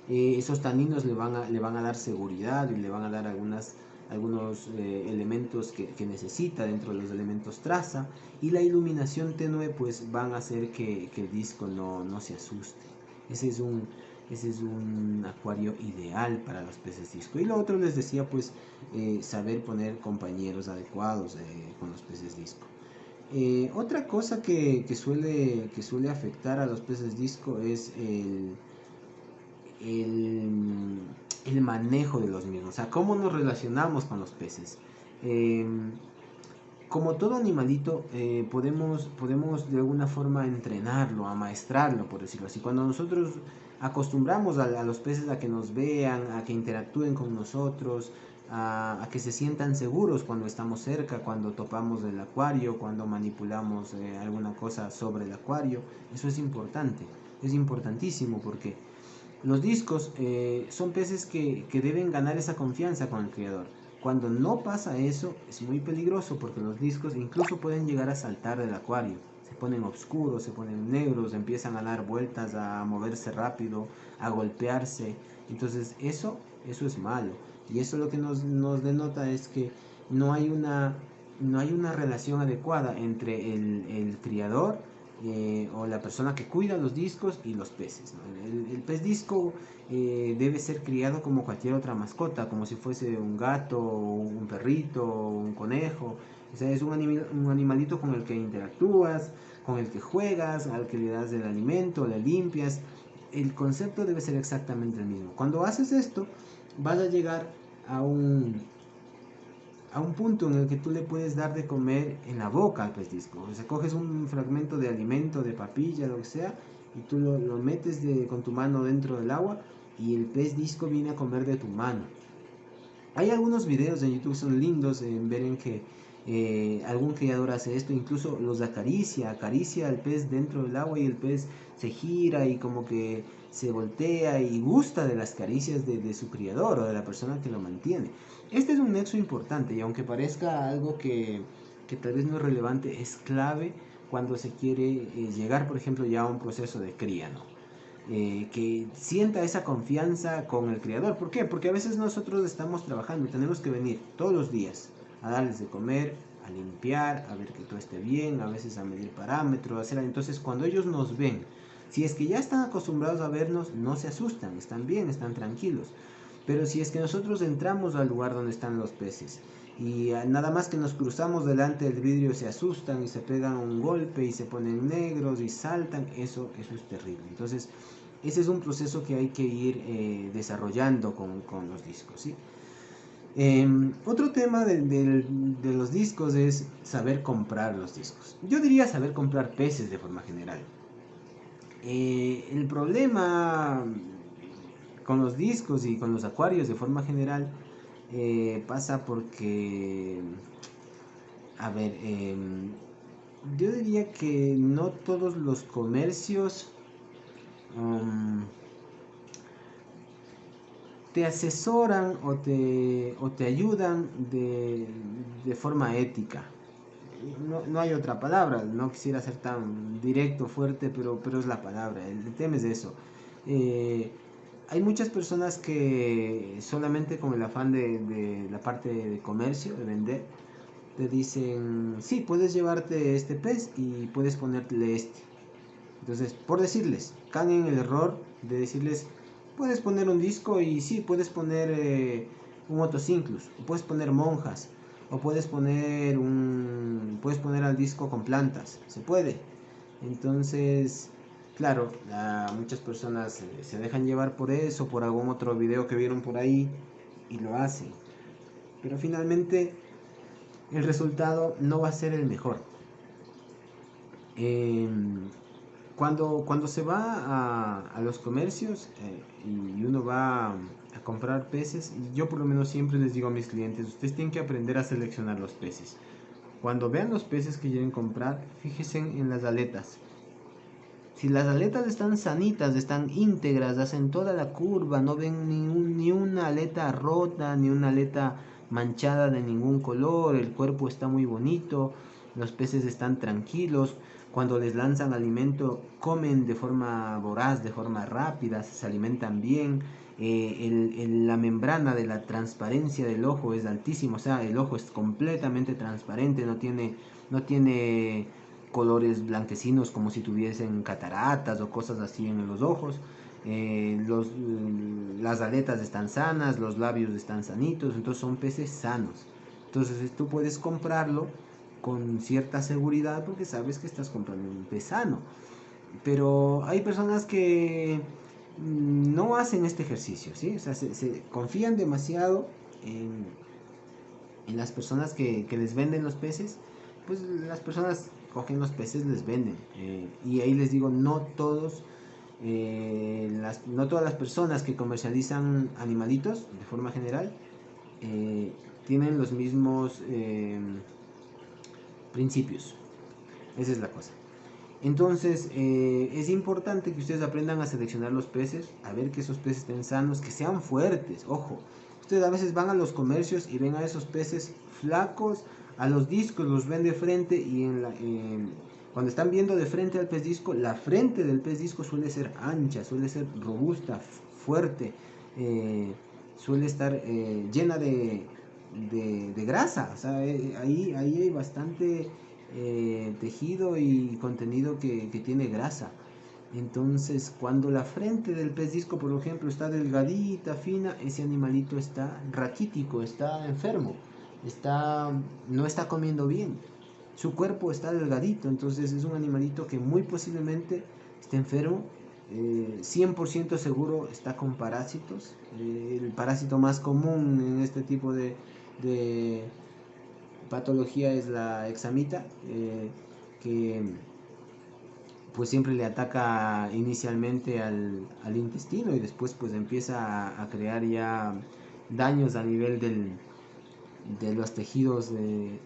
esos taninos le van a dar seguridad y le van a dar algunos elementos que necesita dentro de los elementos traza, y la iluminación tenue pues van a hacer que el disco no se asuste. Ese es un acuario ideal para los peces disco. Y lo otro les decía, pues saber poner compañeros adecuados con los peces disco. Otra cosa que suele afectar a los peces disco es el manejo de los mismos, o sea, cómo nos relacionamos con los peces. Como todo animalito, podemos de alguna forma entrenarlo, amaestrarlo, por decirlo así. Cuando nosotros acostumbramos a los peces a que nos vean, a que interactúen con nosotros, a que se sientan seguros cuando estamos cerca, cuando topamos el acuario, cuando manipulamos alguna cosa sobre el acuario. Eso es importante, es importantísimo porque los discos son peces que deben ganar esa confianza con el criador. Cuando no pasa eso, es muy peligroso porque los discos incluso pueden llegar a saltar del acuario. Se ponen oscuros, se ponen negros, empiezan a dar vueltas, a moverse rápido, a golpearse. Entonces eso es malo. Y eso lo que nos denota es que no hay una, no hay una relación adecuada entre el criador o la persona que cuida los discos y los peces, ¿no? El pez disco debe ser criado como cualquier otra mascota, como si fuese un gato, un perrito, un conejo. O sea, es un animalito con el que interactúas, con el que juegas, al que le das el alimento, le limpias. El concepto debe ser exactamente el mismo. Cuando haces esto, vas a llegar a un punto en el que tú le puedes dar de comer en la boca al pez disco. O sea, coges un fragmento de alimento, de papilla, lo que sea, y tú lo metes con tu mano dentro del agua y el pez disco viene a comer de tu mano. Hay algunos videos en YouTube, son lindos en ver en que algún criador hace esto, incluso los acaricia al pez dentro del agua y el pez se gira y como que se voltea y gusta de las caricias de su criador o de la persona que lo mantiene. Este es un nexo importante y aunque parezca algo que tal vez no es relevante, es clave cuando se quiere llegar, por ejemplo, ya a un proceso de cría, ¿no? Que sienta esa confianza con el criador. ¿Por qué? Porque a veces nosotros estamos trabajando y tenemos que venir todos los días a darles de comer, a limpiar, a ver que todo esté bien, a veces a medir parámetros, hacer. Entonces cuando ellos nos ven, si es que ya están acostumbrados a vernos, no se asustan, están bien, están tranquilos. Pero si es que nosotros entramos al lugar donde están los peces y nada más que nos cruzamos delante del vidrio se asustan y se pegan un golpe y se ponen negros y saltan, eso es terrible. Entonces ese es un proceso que hay que ir desarrollando con los discos, ¿sí? Otro tema de los discos es saber comprar los discos. Yo diría saber comprar peces de forma general. El problema con los discos y con los acuarios de forma general pasa porque, a ver, yo diría que no todos los comercios um, te asesoran o te ayudan de forma ética. No hay otra palabra, no quisiera ser tan directo, fuerte, pero es la palabra, el tema es eso. Eh, Hay muchas personas que solamente con el afán de la parte de comercio, de vender, te dicen, sí, puedes llevarte este pez y puedes ponerle este. Entonces, por decirles, caen en el error de decirles, puedes poner un disco y sí, puedes poner un Otocinclus, o puedes poner monjas, o puedes poner al disco con plantas, se puede. Entonces, claro, muchas personas se dejan llevar por eso, por algún otro video que vieron por ahí y lo hacen. Pero finalmente el resultado no va a ser el mejor. Eh, cuando se va a los comercios y uno va a comprar peces, yo por lo menos siempre les digo a mis clientes, ustedes tienen que aprender a seleccionar los peces. Cuando vean los peces que quieren comprar, fíjense en las aletas. Si las aletas están sanitas, están íntegras, hacen toda la curva, no ven ni una aleta rota, ni una aleta manchada de ningún color, el cuerpo está muy bonito, los peces están tranquilos, cuando les lanzan alimento comen de forma voraz, de forma rápida, se alimentan bien, la membrana de la transparencia del ojo es altísima, o sea, el ojo es completamente transparente, no tiene colores blanquecinos como si tuviesen cataratas o cosas así en los ojos. Las aletas están sanas, los labios están sanitos, entonces son peces sanos. Entonces tú puedes comprarlo con cierta seguridad porque sabes que estás comprando un pez sano. Pero hay personas que no hacen este ejercicio, ¿sí? O sea, se confían demasiado en las personas que les venden los peces, pues las personas cogen los peces, les venden. Y ahí les digo, no todas las personas que comercializan animalitos de forma general eh, tienen los mismos principios. Esa es la cosa. Entonces, es importante que ustedes aprendan a seleccionar los peces, a ver que esos peces estén sanos, que sean fuertes. Ojo, ustedes a veces van a los comercios y ven a esos peces flacos, a los discos los ven de frente y cuando están viendo de frente al pez disco, la frente del pez disco suele ser ancha, suele ser robusta, fuerte, suele estar llena de grasa. O sea, ahí hay bastante tejido y contenido que tiene grasa. Entonces, cuando la frente del pez disco, por ejemplo, está delgadita, fina, ese animalito está raquítico, está enfermo, está, no está comiendo bien. Su cuerpo está delgadito, entonces es un animalito que muy posiblemente esté enfermo. 100% seguro está con parásitos. El parásito más común en este tipo de patología es la hexamita, que pues siempre le ataca inicialmente al intestino y después pues empieza a crear ya daños a nivel de los tejidos de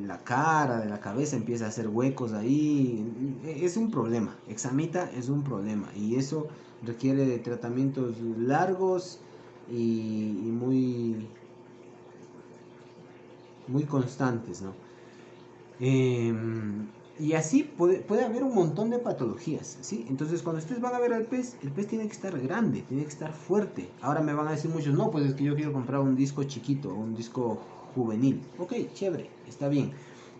la cara, de la cabeza, empieza a hacer huecos ahí. Es un problema, hexamita es un problema y eso requiere de tratamientos largos y muy constantes, ¿no? Y así puede haber un montón de patologías, ¿sí? Entonces, cuando ustedes van a ver al pez, el pez tiene que estar grande, tiene que estar fuerte. Ahora me van a decir muchos, no, pues es que yo quiero comprar un disco chiquito, un disco juvenil. Ok, chévere, está bien.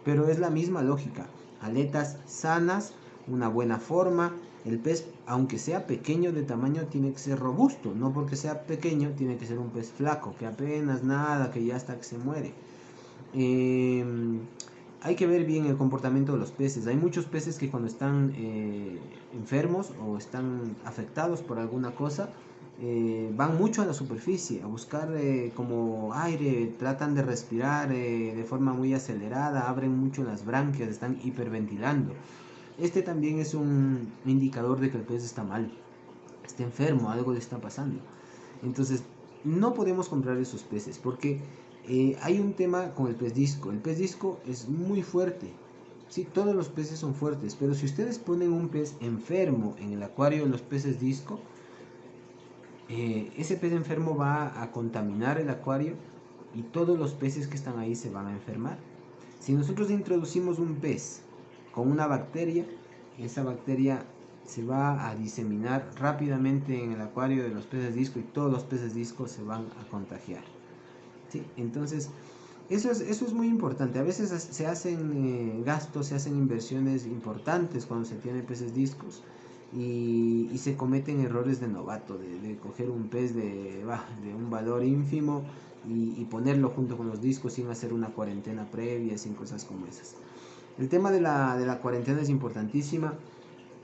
Pero es la misma lógica. Aletas sanas, una buena forma. El pez, aunque sea pequeño de tamaño, tiene que ser robusto. No porque sea pequeño, tiene que ser un pez flaco, que apenas nada, que ya hasta que se muere. Eh, Hay que ver bien el comportamiento de los peces. Hay muchos peces que cuando están enfermos o están afectados por alguna cosa, van mucho a la superficie a buscar como aire, tratan de respirar de forma muy acelerada, abren mucho las branquias, están hiperventilando. Este también es un indicador de que el pez está mal, está enfermo, algo le está pasando. Entonces, no podemos comprar esos peces porque hay un tema con el pez disco. El pez disco es muy fuerte. Sí, todos los peces son fuertes, pero si ustedes ponen un pez enfermo en el acuario de los peces disco, ese pez enfermo va a contaminar el acuario y todos los peces que están ahí se van a enfermar. Si nosotros introducimos un pez con una bacteria, esa bacteria se va a diseminar rápidamente en el acuario de los peces disco y todos los peces disco se van a contagiar. ¿Sí? Entonces, eso es muy importante. A veces se hacen gastos, se hacen inversiones importantes cuando se tiene peces discos y se cometen errores de novato, de coger un pez de un valor ínfimo y ponerlo junto con los discos sin hacer una cuarentena previa, sin cosas como esas. El tema de la cuarentena es importantísima.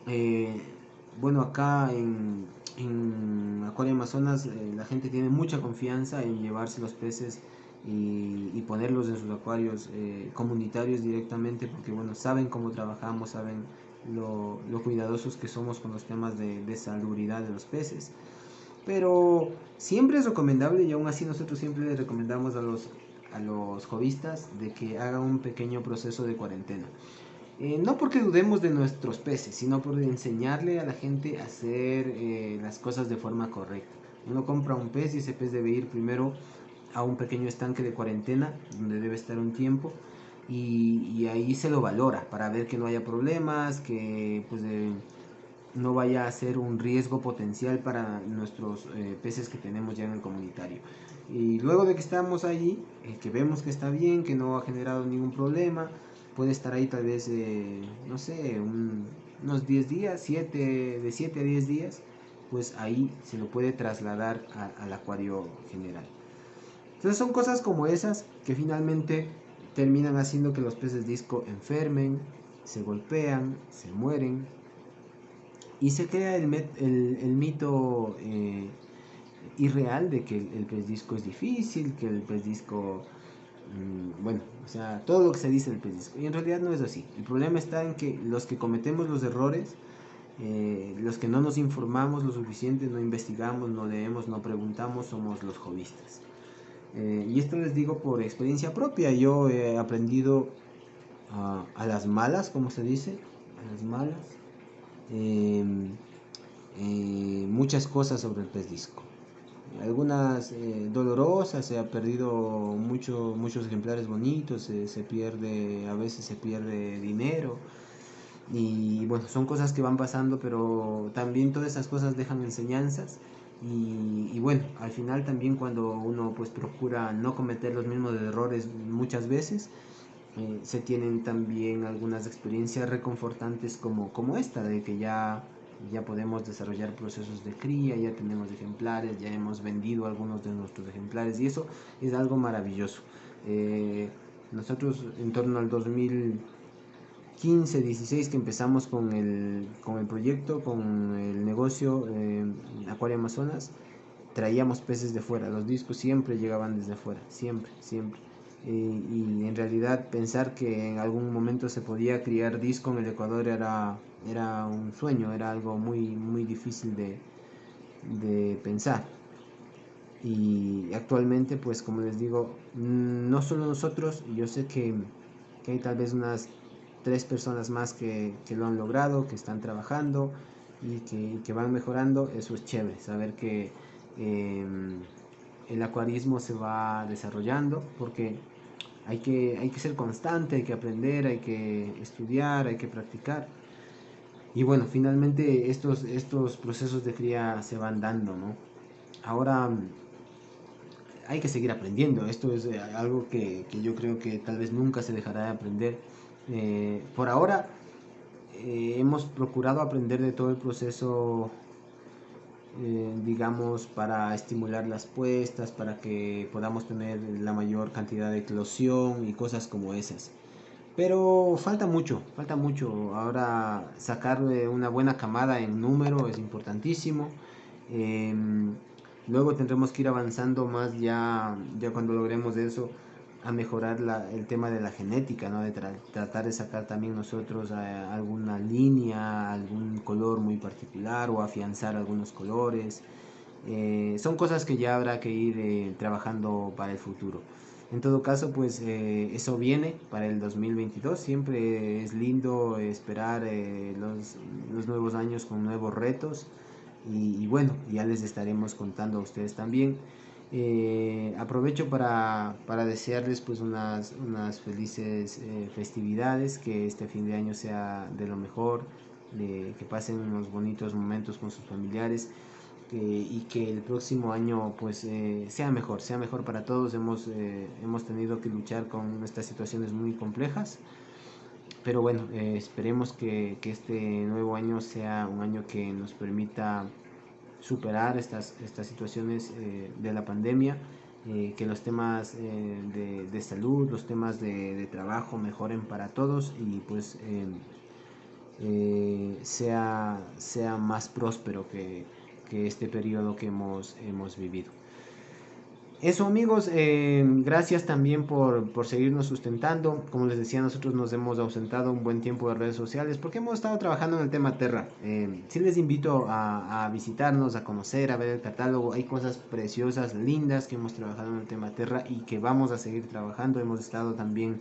Eh, bueno, acá en Acuario Amazonas la gente tiene mucha confianza en llevarse los peces y ponerlos en sus acuarios comunitarios directamente porque bueno, saben cómo trabajamos, saben lo cuidadosos que somos con los temas de salubridad de los peces. Pero siempre es recomendable y aún así nosotros siempre les recomendamos a los hobbyistas de que hagan un pequeño proceso de cuarentena. No porque dudemos de nuestros peces, sino por enseñarle a la gente a hacer las cosas de forma correcta. Uno compra un pez y ese pez debe ir primero a un pequeño estanque de cuarentena, donde debe estar un tiempo, y ahí se lo valora para ver que no haya problemas, que pues, no vaya a ser un riesgo potencial para nuestros peces que tenemos ya en el comunitario. Y luego de que estamos allí, que vemos que está bien, que no ha generado ningún problema, puede estar ahí tal vez, no sé, unos 10 días, de 7 a 10 días, pues ahí se lo puede trasladar al acuario general. Entonces son cosas como esas que finalmente terminan haciendo que los peces disco enfermen, se golpean, se mueren y se crea el mito irreal de que el pez disco es difícil, que el pez disco, bueno, o sea, todo lo que se dice del pez disco. Y en realidad no es así. El problema está en que los que cometemos los errores Los que no nos informamos lo suficiente, no investigamos, no leemos, no preguntamos, somos los hobbyistas. Y esto les digo por experiencia propia. Yo he aprendido a las malas, como se dice, a las malas, eh, muchas cosas sobre el pez disco. Algunas dolorosas, se ha perdido muchos ejemplares bonitos, se pierde, a veces se pierde dinero. Y bueno, son cosas que van pasando, pero también todas esas cosas dejan enseñanzas. Y bueno, al final también cuando uno pues procura no cometer los mismos errores muchas veces, se tienen también algunas experiencias reconfortantes como esta, de que ya podemos desarrollar procesos de cría, ya tenemos ejemplares, ya hemos vendido algunos de nuestros ejemplares y eso es algo maravilloso. Nosotros en torno al 2015, 16 que empezamos con el proyecto, con el negocio Acuario Amazonas, traíamos peces de fuera, los discos siempre llegaban desde fuera, siempre, siempre. Y en realidad pensar que en algún momento se podía criar disco en el Ecuador era un sueño, era algo muy difícil de pensar. Y actualmente, pues como les digo, no solo nosotros, yo sé que hay tal vez unas 3 personas más que lo han logrado, que están trabajando y que van mejorando. Eso es chévere, saber que eh, el acuarismo se va desarrollando, porque hay que ser constante, hay que aprender, hay que estudiar, hay que practicar. Y bueno, finalmente estos procesos de cría se van dando, ¿no? Ahora hay que seguir aprendiendo. Esto es algo que yo creo que tal vez nunca se dejará de aprender. Por ahora hemos procurado aprender de todo el proceso, digamos, para estimular las puestas, para que podamos tener la mayor cantidad de eclosión y cosas como esas. Pero falta mucho, falta mucho. Ahora sacarle una buena camada en número es importantísimo. Em, Luego tendremos que ir avanzando más ya cuando logremos eso, a mejorar el tema de la genética, ¿no? De tratar de sacar también nosotros alguna línea, algún color muy particular o afianzar algunos colores. Son cosas que ya habrá que ir trabajando para el futuro. En todo caso, pues eso viene para el 2022. Siempre es lindo esperar los nuevos años con nuevos retos. Y bueno, ya les estaremos contando a ustedes también. Aprovecho para desearles pues unas felices festividades, que este fin de año sea de lo mejor, que pasen unos bonitos momentos con sus familiares, y que el próximo año pues sea mejor para todos. Hemos tenido que luchar con estas situaciones muy complejas, pero bueno, esperemos que este nuevo año sea un año que nos permita superar estas situaciones de la pandemia, que los temas de salud, los temas de trabajo mejoren para todos y pues sea más próspero que este periodo que hemos vivido. Eso amigos, gracias también por seguirnos sustentando. Como les decía, nosotros nos hemos ausentado un buen tiempo de redes sociales porque hemos estado trabajando en el tema Terra. Sí les invito a visitarnos, a conocer, a ver el catálogo. Hay cosas preciosas, lindas que hemos trabajado en el tema Terra y que vamos a seguir trabajando. Hemos estado también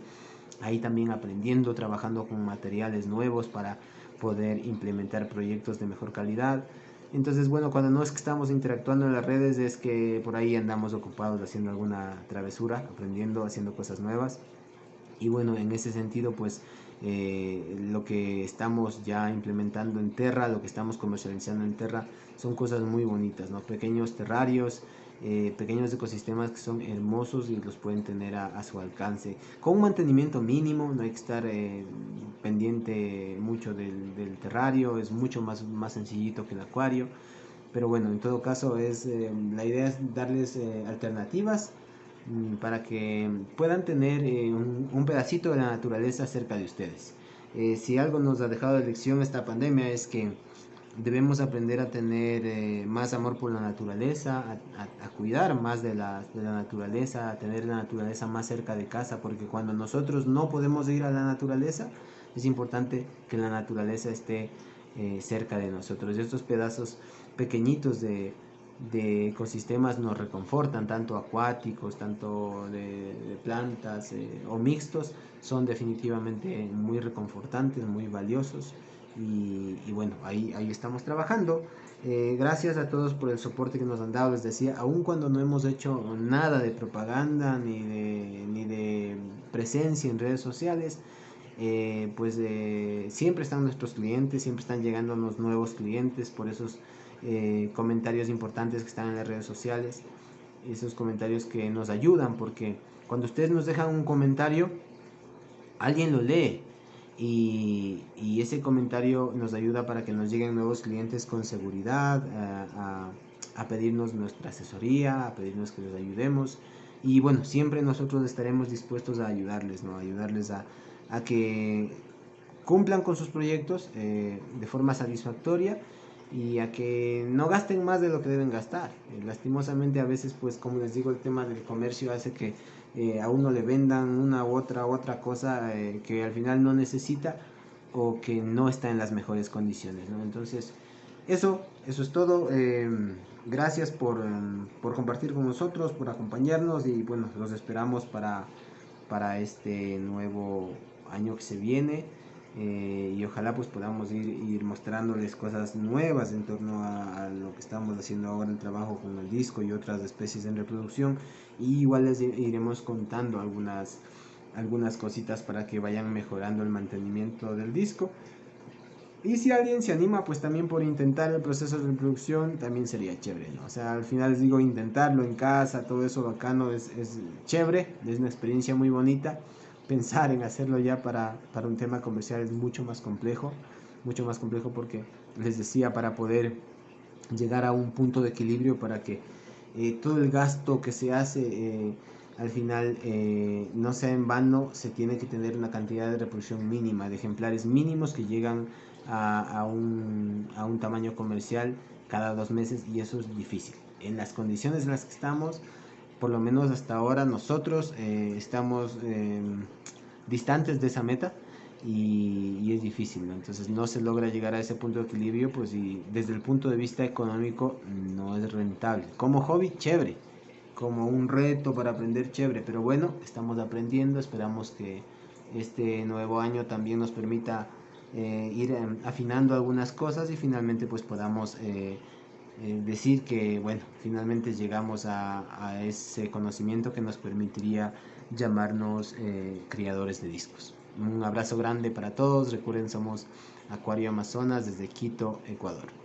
aprendiendo, trabajando con materiales nuevos para poder implementar proyectos de mejor calidad. Entonces, bueno, cuando no es que estamos interactuando en las redes, es que por ahí andamos ocupados haciendo alguna travesura, aprendiendo, haciendo cosas nuevas. Y bueno, en ese sentido, pues lo que estamos ya implementando en Terra, lo que estamos comercializando en Terra, son cosas muy bonitas, ¿no? Pequeños terrarios, pequeños ecosistemas que son hermosos y los pueden tener a su alcance. Con un mantenimiento mínimo, no hay que estar pendiente mucho del terrario, es mucho más sencillito que el acuario. Pero bueno, en todo caso la idea es darles alternativas para que puedan tener un pedacito de la naturaleza cerca de ustedes. Si algo nos ha dejado de lección esta pandemia es que debemos aprender a tener más amor por la naturaleza, a cuidar más de la naturaleza, a tener la naturaleza más cerca de casa, porque cuando nosotros no podemos ir a la naturaleza, es importante que la naturaleza esté cerca de nosotros. Y estos pedazos pequeñitos de ecosistemas nos reconfortan, tanto acuáticos, tanto de plantas o mixtos, son definitivamente muy reconfortantes, muy valiosos. Y bueno, ahí estamos trabajando. Gracias a todos por el soporte que nos han dado. Les decía, aun cuando no hemos hecho nada de propaganda ni de presencia en redes sociales, siempre están nuestros clientes, siempre están llegándonos nuevos clientes por esos comentarios importantes que están en las redes sociales, esos comentarios que nos ayudan, porque cuando ustedes nos dejan un comentario, alguien lo lee y ese comentario nos ayuda para que nos lleguen nuevos clientes con seguridad, a pedirnos nuestra asesoría, a pedirnos que les ayudemos. Y bueno, siempre nosotros estaremos dispuestos a ayudarles, ¿no? A ayudarles a que cumplan con sus proyectos de forma satisfactoria y a que no gasten más de lo que deben gastar. Lastimosamente a veces, pues como les digo, el tema del comercio hace que a uno le vendan una u otra cosa que al final no necesita o que no está en las mejores condiciones, ¿no? Entonces, eso es todo. Gracias por compartir con nosotros, por acompañarnos y bueno, los esperamos para este nuevo año que se viene. Y ojalá pues podamos ir mostrándoles cosas nuevas en torno a lo que estamos haciendo ahora, el trabajo con el disco y otras especies en reproducción, y igual les iremos contando algunas cositas para que vayan mejorando el mantenimiento del disco. Y si alguien se anima, pues también por intentar el proceso de reproducción, también sería chévere, ¿no? O sea, al final les digo, intentarlo en casa, todo eso bacano, es chévere, es una experiencia muy bonita. Pensar en hacerlo ya para un tema comercial es mucho más complejo porque, les decía, para poder llegar a un punto de equilibrio para que todo el gasto que se hace al final no sea en vano, se tiene que tener una cantidad de reproducción mínima, de ejemplares mínimos que llegan a un tamaño comercial cada 2 meses, y eso es difícil. En las condiciones en las que estamos, por lo menos hasta ahora nosotros estamos distantes de esa meta y es difícil, ¿no? Entonces no se logra llegar a ese punto de equilibrio, pues y desde el punto de vista económico no es rentable. Como hobby, chévere, como un reto para aprender, chévere, pero bueno, estamos aprendiendo, esperamos que este nuevo año también nos permita ir afinando algunas cosas y finalmente pues podamos decir que bueno, finalmente llegamos a ese conocimiento que nos permitiría llamarnos criadores de discos. Un abrazo grande para todos. Recuerden, somos Acuario Amazonas desde Quito, Ecuador.